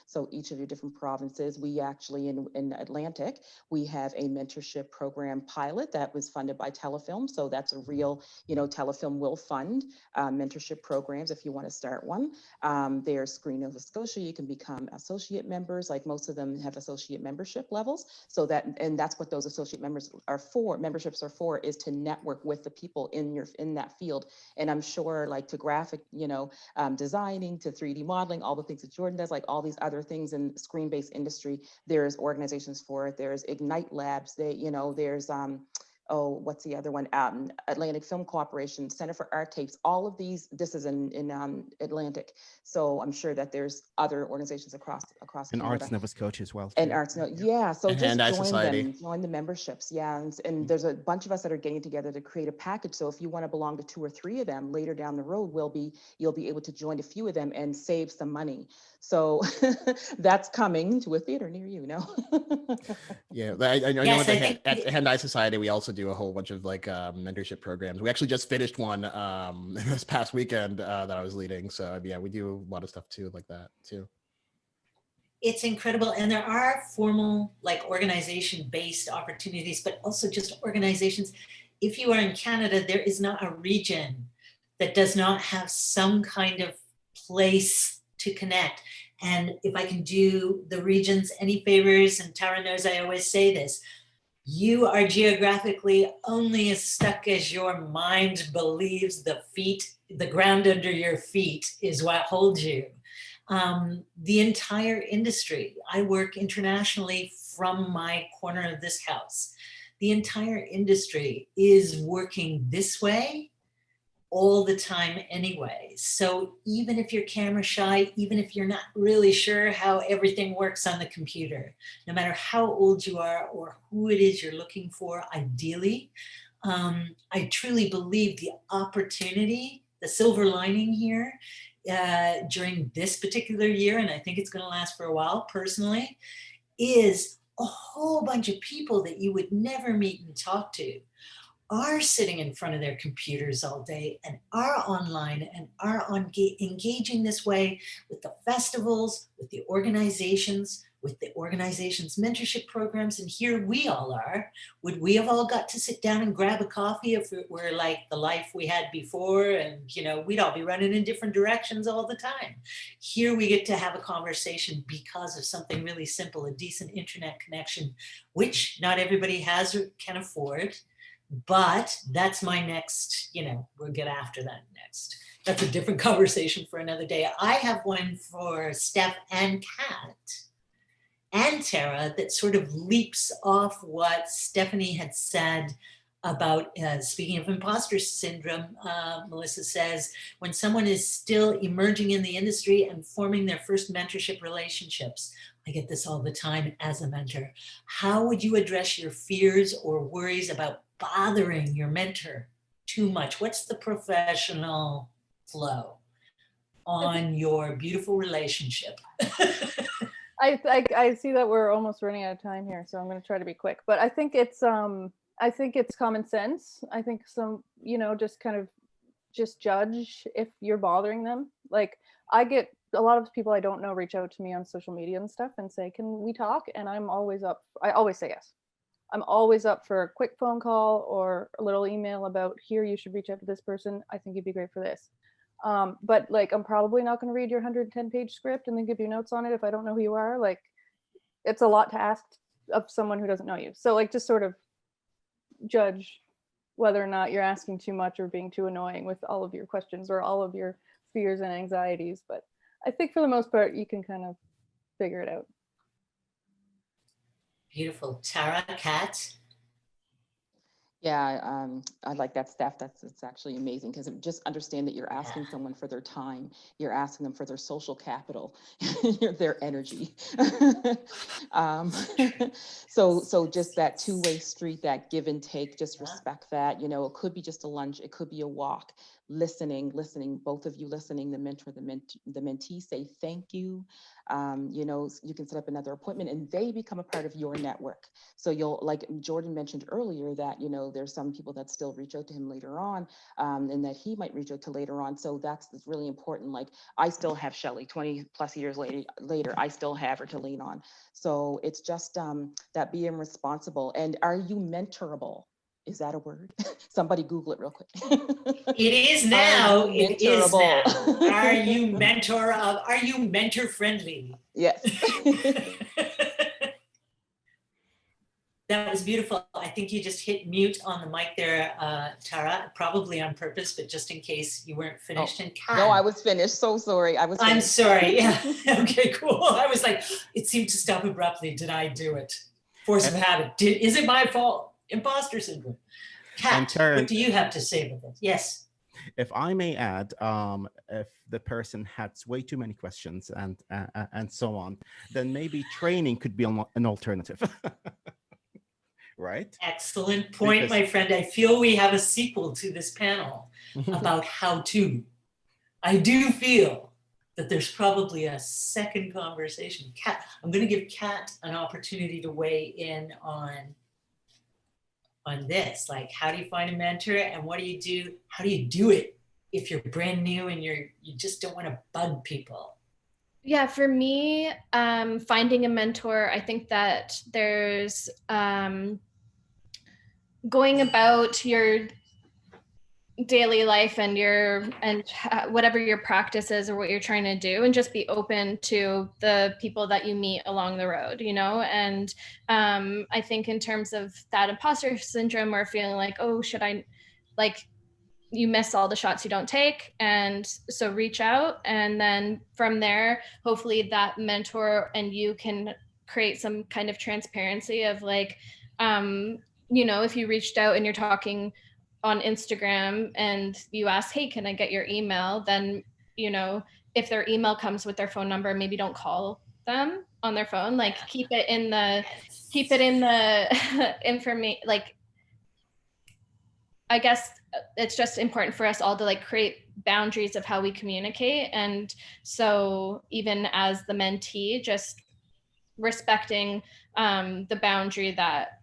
Speaker 4: So each of your different provinces, we actually in Atlantic, we have a mentorship program pilot that was funded by Telefilm. So that's a real, Telefilm will fund mentorship programs if you want to start one. There's Screen Nova Scotia, you can become associate members, like most of them have associate membership levels. So that's what those associate memberships are for, is to network with the people in that field. And I'm sure, like, to graphic, designing, to 3D modeling, all the things that Jordan does, like all these other things in screen-based industry, there's organizations for it. There's Ignite Labs, there's what's the other one? Atlantic Film Corporation, Center for Art Tapes, all of these, this is in Atlantic. So I'm sure that there's other organizations across
Speaker 5: And
Speaker 4: Canada.
Speaker 5: Arts Nova Scotia as well.
Speaker 4: And Arts, yeah. So
Speaker 2: And
Speaker 4: just
Speaker 2: Hand-Eye
Speaker 4: join
Speaker 2: Society.
Speaker 4: them, join the memberships. Yeah. And there's a bunch of us that are getting together to create a package. So if you want to belong to 2 or 3 of them later down the road, you'll be able to join a few of them and save some money. So that's coming to a theater near you, no?
Speaker 2: Yeah, I know
Speaker 3: Yes,
Speaker 2: at Hand-Eye Society, we also do a whole bunch of mentorship programs. We actually just finished one this past weekend that I was leading. So yeah, we do a lot of stuff too, like that too.
Speaker 3: It's incredible. And there are formal, like, organization-based opportunities, but also just organizations. If you are in Canada, there is not a region that does not have some kind of place to connect. And if I can do the regions any favors, and Tara knows I always say this, You are geographically only as stuck as your mind believes the ground under your feet is what holds you. The entire industry, I work internationally from my corner of this house. The entire industry is working this way all the time anyway. So even if you're camera shy, even if you're not really sure how everything works on the computer, no matter how old you are or who it is you're looking for, ideally, I truly believe the opportunity, the silver lining here during this particular year, and I think it's going to last for a while personally, is a whole bunch of people that you would never meet and talk to are sitting in front of their computers all day and are online and are engaging this way with the festivals, with the organizations mentorship programs. And here we all are. Would we have all got to sit down and grab a coffee if it were like the life we had before? And, you know, we'd all be running in different directions all the time. Here we get to have a conversation because of something really simple, a decent internet connection, which not everybody has or can afford. But that's my next, you know, we'll get after that next. That's a different conversation for another day. I have one for Steph and Kat and Tara that sort of leaps off what Stephanie had said about, speaking of imposter syndrome, Melissa says, when someone is still emerging in the industry and forming their first mentorship relationships. I get this all the time as a mentor. How would you address your fears or worries about bothering your mentor too much? What's the professional flow on your beautiful relationship?
Speaker 7: I see that we're almost running out of time here, so I'm going to try to be quick. But I think it's common sense. I think you know, just judge if you're bothering them. Like, I get a lot of people I don't know reach out to me on social media and stuff and say, "Can we talk?" And I always say yes. I'm always up for a quick phone call or a little email about, here, you should reach out to this person. I think you'd be great for this. But like, I'm probably not going to read your 110-page script and then give you notes on it if I don't know who you are. Like, it's a lot to ask of someone who doesn't know you. So like, just sort of judge whether or not you're asking too much or being too annoying with all of your questions or all of your fears and anxieties. But I think for the most part, you can kind of figure it out.
Speaker 3: Beautiful. Tara, Kat?
Speaker 4: Yeah, I like that, Steph. It's actually amazing, because just understand that you're asking someone for their time. You're asking them for their social capital, their energy. So just that two-way street, that give and take, just respect that. You know, it could be just a lunch, it could be a walk. Listening, both of you listening, the mentor, the mentee, say thank you. You know, you can set up another appointment and they become a part of your network. So you'll, like Jordan mentioned earlier, that, you know, there's some people that still reach out to him later on, and that he might reach out to later on. So that's really important. Like, I still have Shelly 20 plus years later, I still have her to lean on. So it's just that being responsible. And are you mentorable? Is that a word? Somebody Google it real quick.
Speaker 3: It is now. It is now. Are you mentor friendly?
Speaker 4: Yes.
Speaker 3: That was beautiful. I think you just hit mute on the mic there, Tara, probably on purpose, but just in case you weren't finished.
Speaker 4: Oh,
Speaker 3: and Kat,
Speaker 4: no, I was finished. So sorry.
Speaker 3: I'm sorry. Yeah. Okay, cool. I was like, it seemed to stop abruptly. Did I do it? Force of habit. Is it my fault? Imposter syndrome. Kat,
Speaker 5: Karen,
Speaker 3: what do you have to say with it? Yes.
Speaker 5: If I may add, if the person has way too many questions and so on, then maybe training could be an alternative. Right?
Speaker 3: Excellent point, my friend. I feel we have a sequel to this panel about how to. I do feel that there's probably a second conversation. Kat, I'm going to give Kat an opportunity to weigh in on this. Like, how do you find a mentor, and what do you do? How do you do it if you're brand new and you just don't want to bug people?
Speaker 6: Yeah, for me, finding a mentor, I think that there's going about your daily life and whatever your practice is or what you're trying to do, and just be open to the people that you meet along the road, and I think in terms of that imposter syndrome, or feeling like, oh, should I, like, you miss all the shots you don't take, and so reach out, and then from there hopefully that mentor and you can create some kind of transparency of like, if you reached out and you're talking on Instagram and you ask, hey, can I get your email? Then, if their email comes with their phone number, maybe don't call them on their phone. Like, keep it in the information. Like, I guess it's just important for us all to like create boundaries of how we communicate. And so even as the mentee, just respecting the boundary that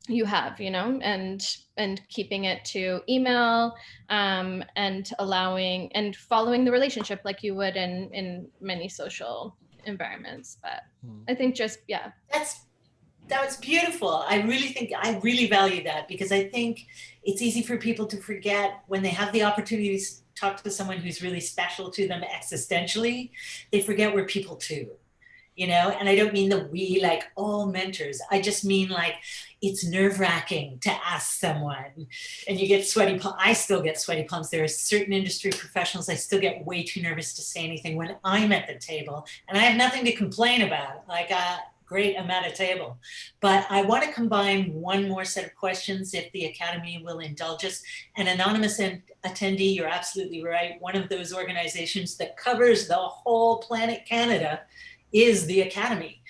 Speaker 6: you have, and keeping it to email, and allowing and following the relationship like you would in many social environments. But I think just, yeah.
Speaker 3: That was beautiful. I really value that, because I think it's easy for people to forget when they have the opportunity to talk to someone who's really special to them existentially. They forget we're people too. And I don't mean the we, like all mentors. I just mean like, it's nerve-wracking to ask someone and you get sweaty palms. I still get sweaty palms. There are certain industry professionals, I still get way too nervous to say anything when I'm at the table, and I have nothing to complain about. Like, great, I'm at a table. But I want to combine one more set of questions, if the Academy will indulge us. An anonymous attendee, you're absolutely right. One of those organizations that covers the whole planet Canada is the Academy.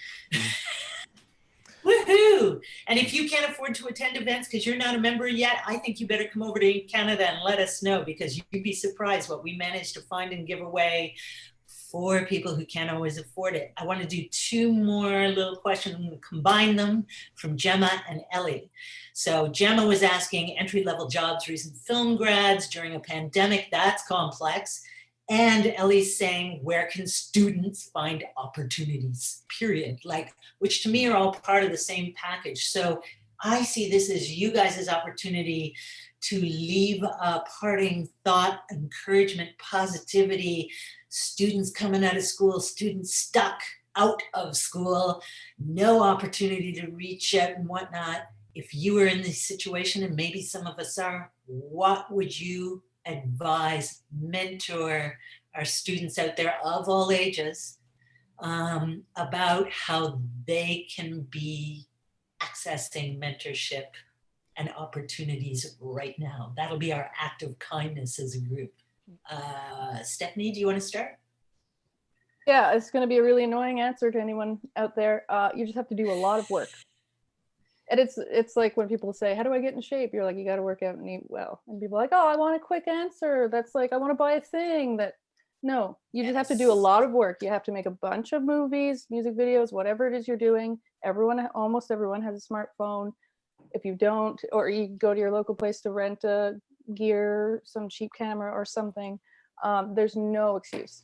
Speaker 3: Woohoo! And if you can't afford to attend events because you're not a member yet, I think you better come over to Canada and let us know, because you'd be surprised what we managed to find and give away for people who can't always afford it. I want to do two more little questions. I'm going to combine them from Gemma and Ellie. So Gemma was asking entry-level jobs, recent film grads during a pandemic. That's complex. And Ellie's saying, where can students find opportunities, period? Like, which to me are all part of the same package. So I see this as you guys' opportunity to leave a parting thought, encouragement, positivity, students coming out of school, students stuck out of school, no opportunity to reach out and whatnot. If you were in this situation, and maybe some of us are, what would you advise, mentor our students out there of all ages about how they can be accessing mentorship and opportunities right now? That'll be our act of kindness as a group. Stephanie, do you want to start?
Speaker 7: Yeah, it's going to be a really annoying answer to anyone out there. You just have to do a lot of work. And it's like when people say, how do I get in shape? You're like, you got to work out and eat well. And people are like, oh, I want a quick answer. That's like, I want to buy a thing. No, you just have to do a lot of work. You have to make a bunch of movies, music videos, whatever it is you're doing. Almost everyone has a smartphone. If you don't, or you go to your local place to rent a gear, some cheap camera or something, there's no excuse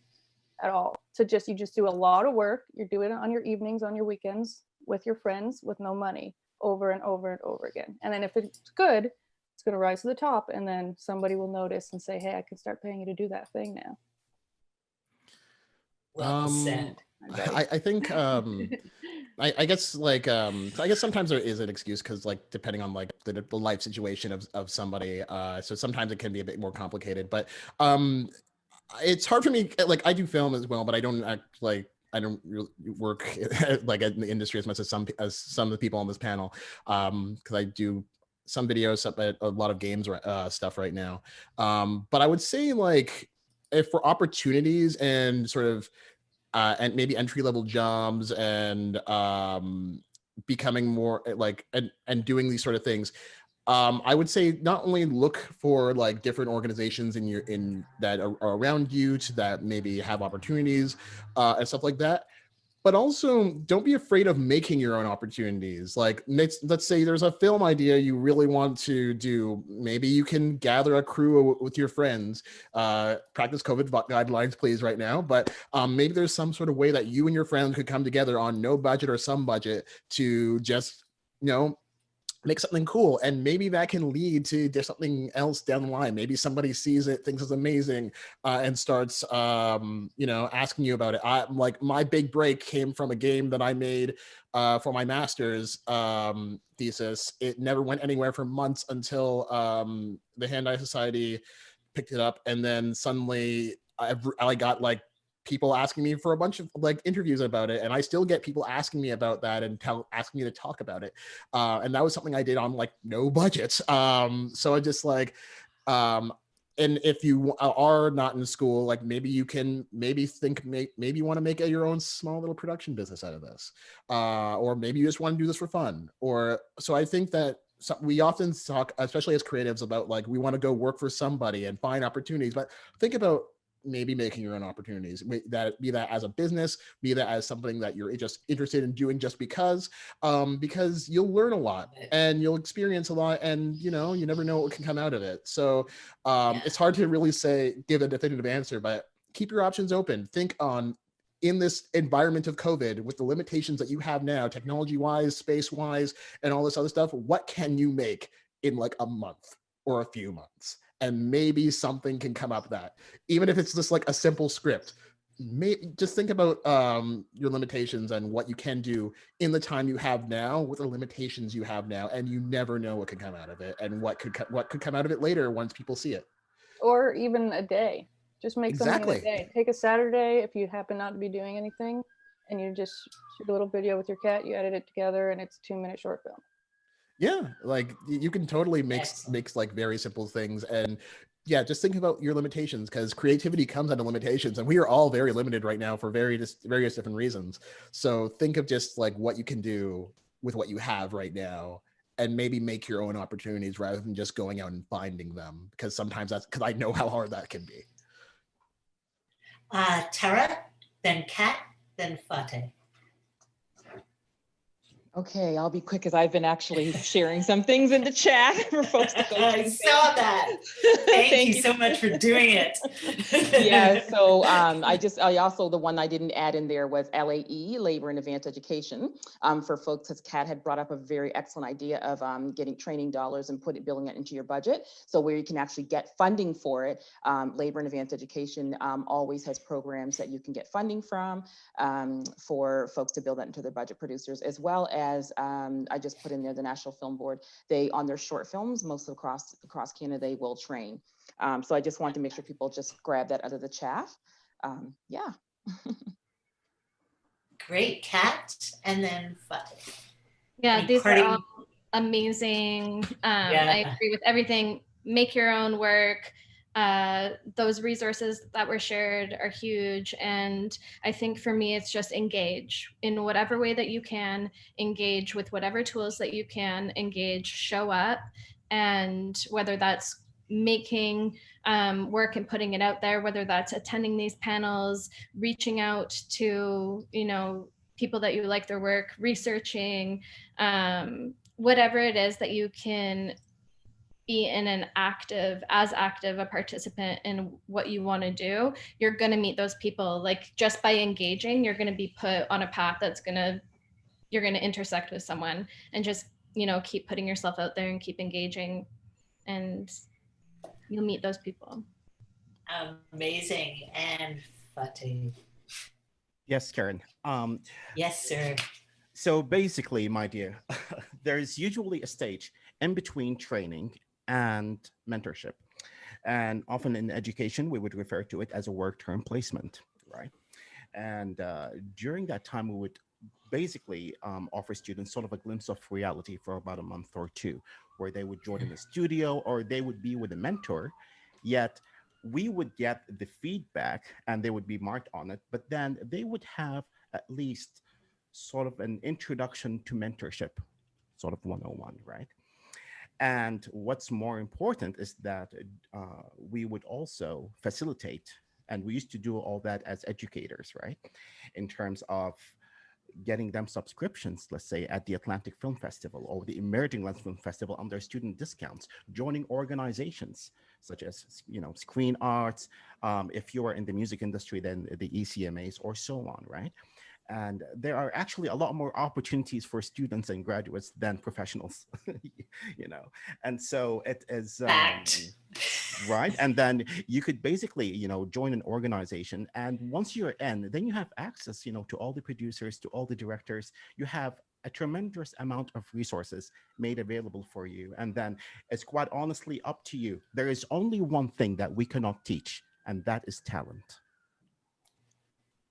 Speaker 7: at all to you just do a lot of work. You're doing it on your evenings, on your weekends, with your friends, with no money, over and over and over again. And then if it's good, it's going to rise to the top, and then somebody will notice and say, hey, I can start paying you to do that thing now.
Speaker 3: Well said.
Speaker 2: I think I guess like I guess sometimes there is an excuse, because like depending on like the life situation of somebody, so sometimes it can be a bit more complicated. But it's hard for me. Like, I do film as well, but I don't really work like in the industry as much as some of the people on this panel, because I do some videos, a lot of games stuff right now. But I would say, like, if for opportunities and sort of and maybe entry-level jobs and becoming more like and doing these sort of things, I would say not only look for like different organizations that are around you that maybe have opportunities and stuff like that, but also don't be afraid of making your own opportunities. Like, let's say there's a film idea you really want to do. Maybe you can gather a crew with your friends. Practice COVID guidelines, please, right now. But maybe there's some sort of way that you and your friends could come together on no budget or some budget to just, make something cool, and maybe that can lead to there's something else down the line. Maybe somebody sees it, thinks it's amazing, and starts asking you about it. Like my big break came from a game that I made for my master's thesis. It never went anywhere for months until the Hand-Eye Society picked it up, and then suddenly I got like people asking me for a bunch of like interviews about it, and I still get people asking me about that and asking me to talk about it, and that was something I did on like no budget. So I just like and if you are not in school, like maybe you can maybe you want to make your own small little production business out of this, or maybe you just want to do this for fun. Or so I think that we often talk, especially as creatives, about like we want to go work for somebody and find opportunities, but think about maybe making your own opportunities, that be that as a business, be that as something that you're just interested in doing just because you'll learn a lot and you'll experience a lot, and you never know what can come out of it. So it's hard to really give a definitive answer, but keep your options open. Think on, in this environment of COVID, with the limitations that you have now, technology wise, space wise, and all this other stuff, what can you make in like a month or a few months? And maybe something can come up of that, even if it's just like a simple script. Just think about your limitations and what you can do in the time you have now with the limitations you have now, and you never know what could come out of it and what could come out of it later once people see it.
Speaker 7: Or even a day. Just make something in a
Speaker 2: Exactly.
Speaker 7: day. Take a Saturday if you happen not to be doing anything, and you just shoot a little video with your cat, you edit it together, and it's a 2-minute short film.
Speaker 2: Yeah, like you can totally make like very simple things. And yeah, just think about your limitations, because creativity comes out of limitations, and we are all very limited right now for various different reasons. So think of just like what you can do with what you have right now, and maybe make your own opportunities rather than just going out and finding them, because sometimes because I know how hard that can be.
Speaker 3: Tara, then Kat, then Fateh.
Speaker 4: Okay, I'll be quick, because I've been actually sharing some things in the chat for folks to go through.
Speaker 3: I saw that. Thank you so much for doing it.
Speaker 4: Yeah, so I also, the one I didn't add in there was LAE, Labor and Advanced Education, for folks, because Kat had brought up a very excellent idea of getting training dollars and building it into your budget. So where you can actually get funding for it. Labor and Advanced Education always has programs that you can get funding from for folks to build that into their budget producers, as well as I just put in there the National Film Board. They, on their short films, most across Canada, they will train. So I just want to make sure people just grab that out of the chat. Yeah.
Speaker 3: Great, Kat, and then Fateh.
Speaker 6: Yeah, these are all amazing. I agree with everything. Make your own work. Those resources that were shared are huge. And I think for me, it's just engage in whatever way that you can, engage with whatever tools that you can, engage, show up. And whether that's making work and putting it out there, whether that's attending these panels, reaching out to, people that you like their work, researching, whatever it is that you can be in as active a participant in what you want to do, you're going to meet those people. Like just by engaging, you're going to be put on a path you're going to intersect with someone, and just, keep putting yourself out there and keep engaging, and you'll meet those people.
Speaker 3: Amazing. And Fateh.
Speaker 5: Yes, Karen.
Speaker 3: Yes, sir.
Speaker 5: So basically, my dear, there's usually a stage in between training and mentorship. And often in education, we would refer to it as a work-term placement, right? And during that time, we would basically offer students sort of a glimpse of reality for about a month or two, where they would join in the studio or they would be with a mentor, yet we would get the feedback and they would be marked on it, but then they would have at least sort of an introduction to mentorship, sort of 101, right? And what's more important is that we would also facilitate, and we used to do all that as educators, right? In terms of getting them subscriptions, let's say at the Atlantic Film Festival or the Emerging Lens Film Festival under student discounts, joining organizations such as, Screen Arts, if you are in the music industry, then the ECMAs or so on, right? And there are actually a lot more opportunities for students and graduates than professionals, you know. And so it is right. And then you could basically, you know, join an organization, and once you're in, then you have access, you know, to all the producers, to all the directors. You have a tremendous amount of resources made available for you. And then it's quite honestly up to you. There is only one thing that we cannot teach, and that is talent,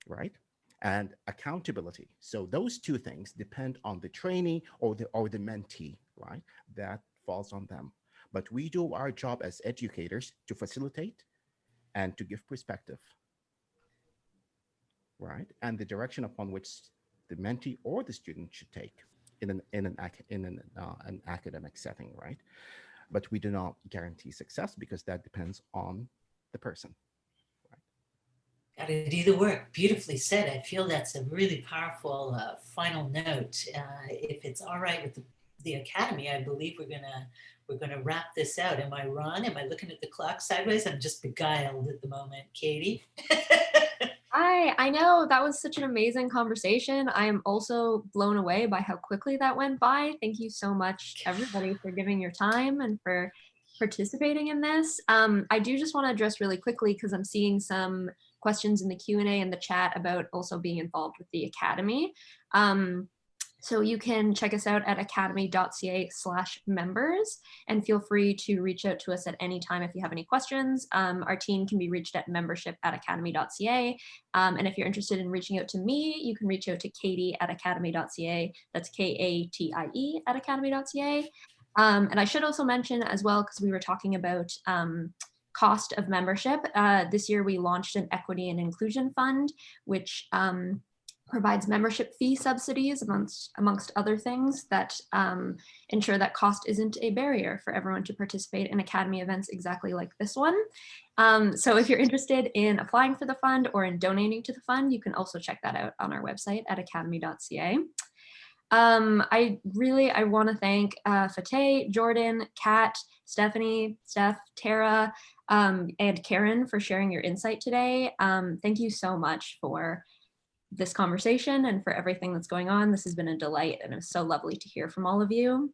Speaker 5: right? And accountability. So those two things depend on the trainee or the mentee, right? That falls on them. But we do our job as educators to facilitate and to give perspective, right? And the direction upon which the mentee or the student should take in an academic setting, right? But we do not guarantee success because that depends on the person.
Speaker 3: Got to do the work. Beautifully said. I feel that's a really powerful final note. If it's all right with the Academy, I believe we're gonna wrap this out. Am I wrong? Am I looking at the clock sideways? I'm just beguiled at the moment, Katie.
Speaker 1: I know that was such an amazing conversation. I am also blown away by how quickly that went by. Thank you so much, everybody, for giving your time and for participating in this. I do just want to address really quickly, because I'm seeing some questions in the Q&A in the chat about also being involved with the Academy. So you can check us out at academy.ca/members, and feel free to reach out to us at any time if you have any questions. Our team can be reached at membership@academy.ca. And if you're interested in reaching out to me, you can reach out to Katie at academy.ca. That's KATIE at academy.ca. And I should also mention as well, because we were talking about cost of membership. This year we launched an equity and inclusion fund, which provides membership fee subsidies amongst other things that ensure that cost isn't a barrier for everyone to participate in Academy events exactly like this one. So if you're interested in applying for the fund or in donating to the fund, you can also check that out on our website at academy.ca. I want to thank Fateh, Jordan, Kat, Stephanie, Steph, Tara, and Karen for sharing your insight today. Thank you so much for this conversation and for everything that's going on. This has been a delight, and it was so lovely to hear from all of you.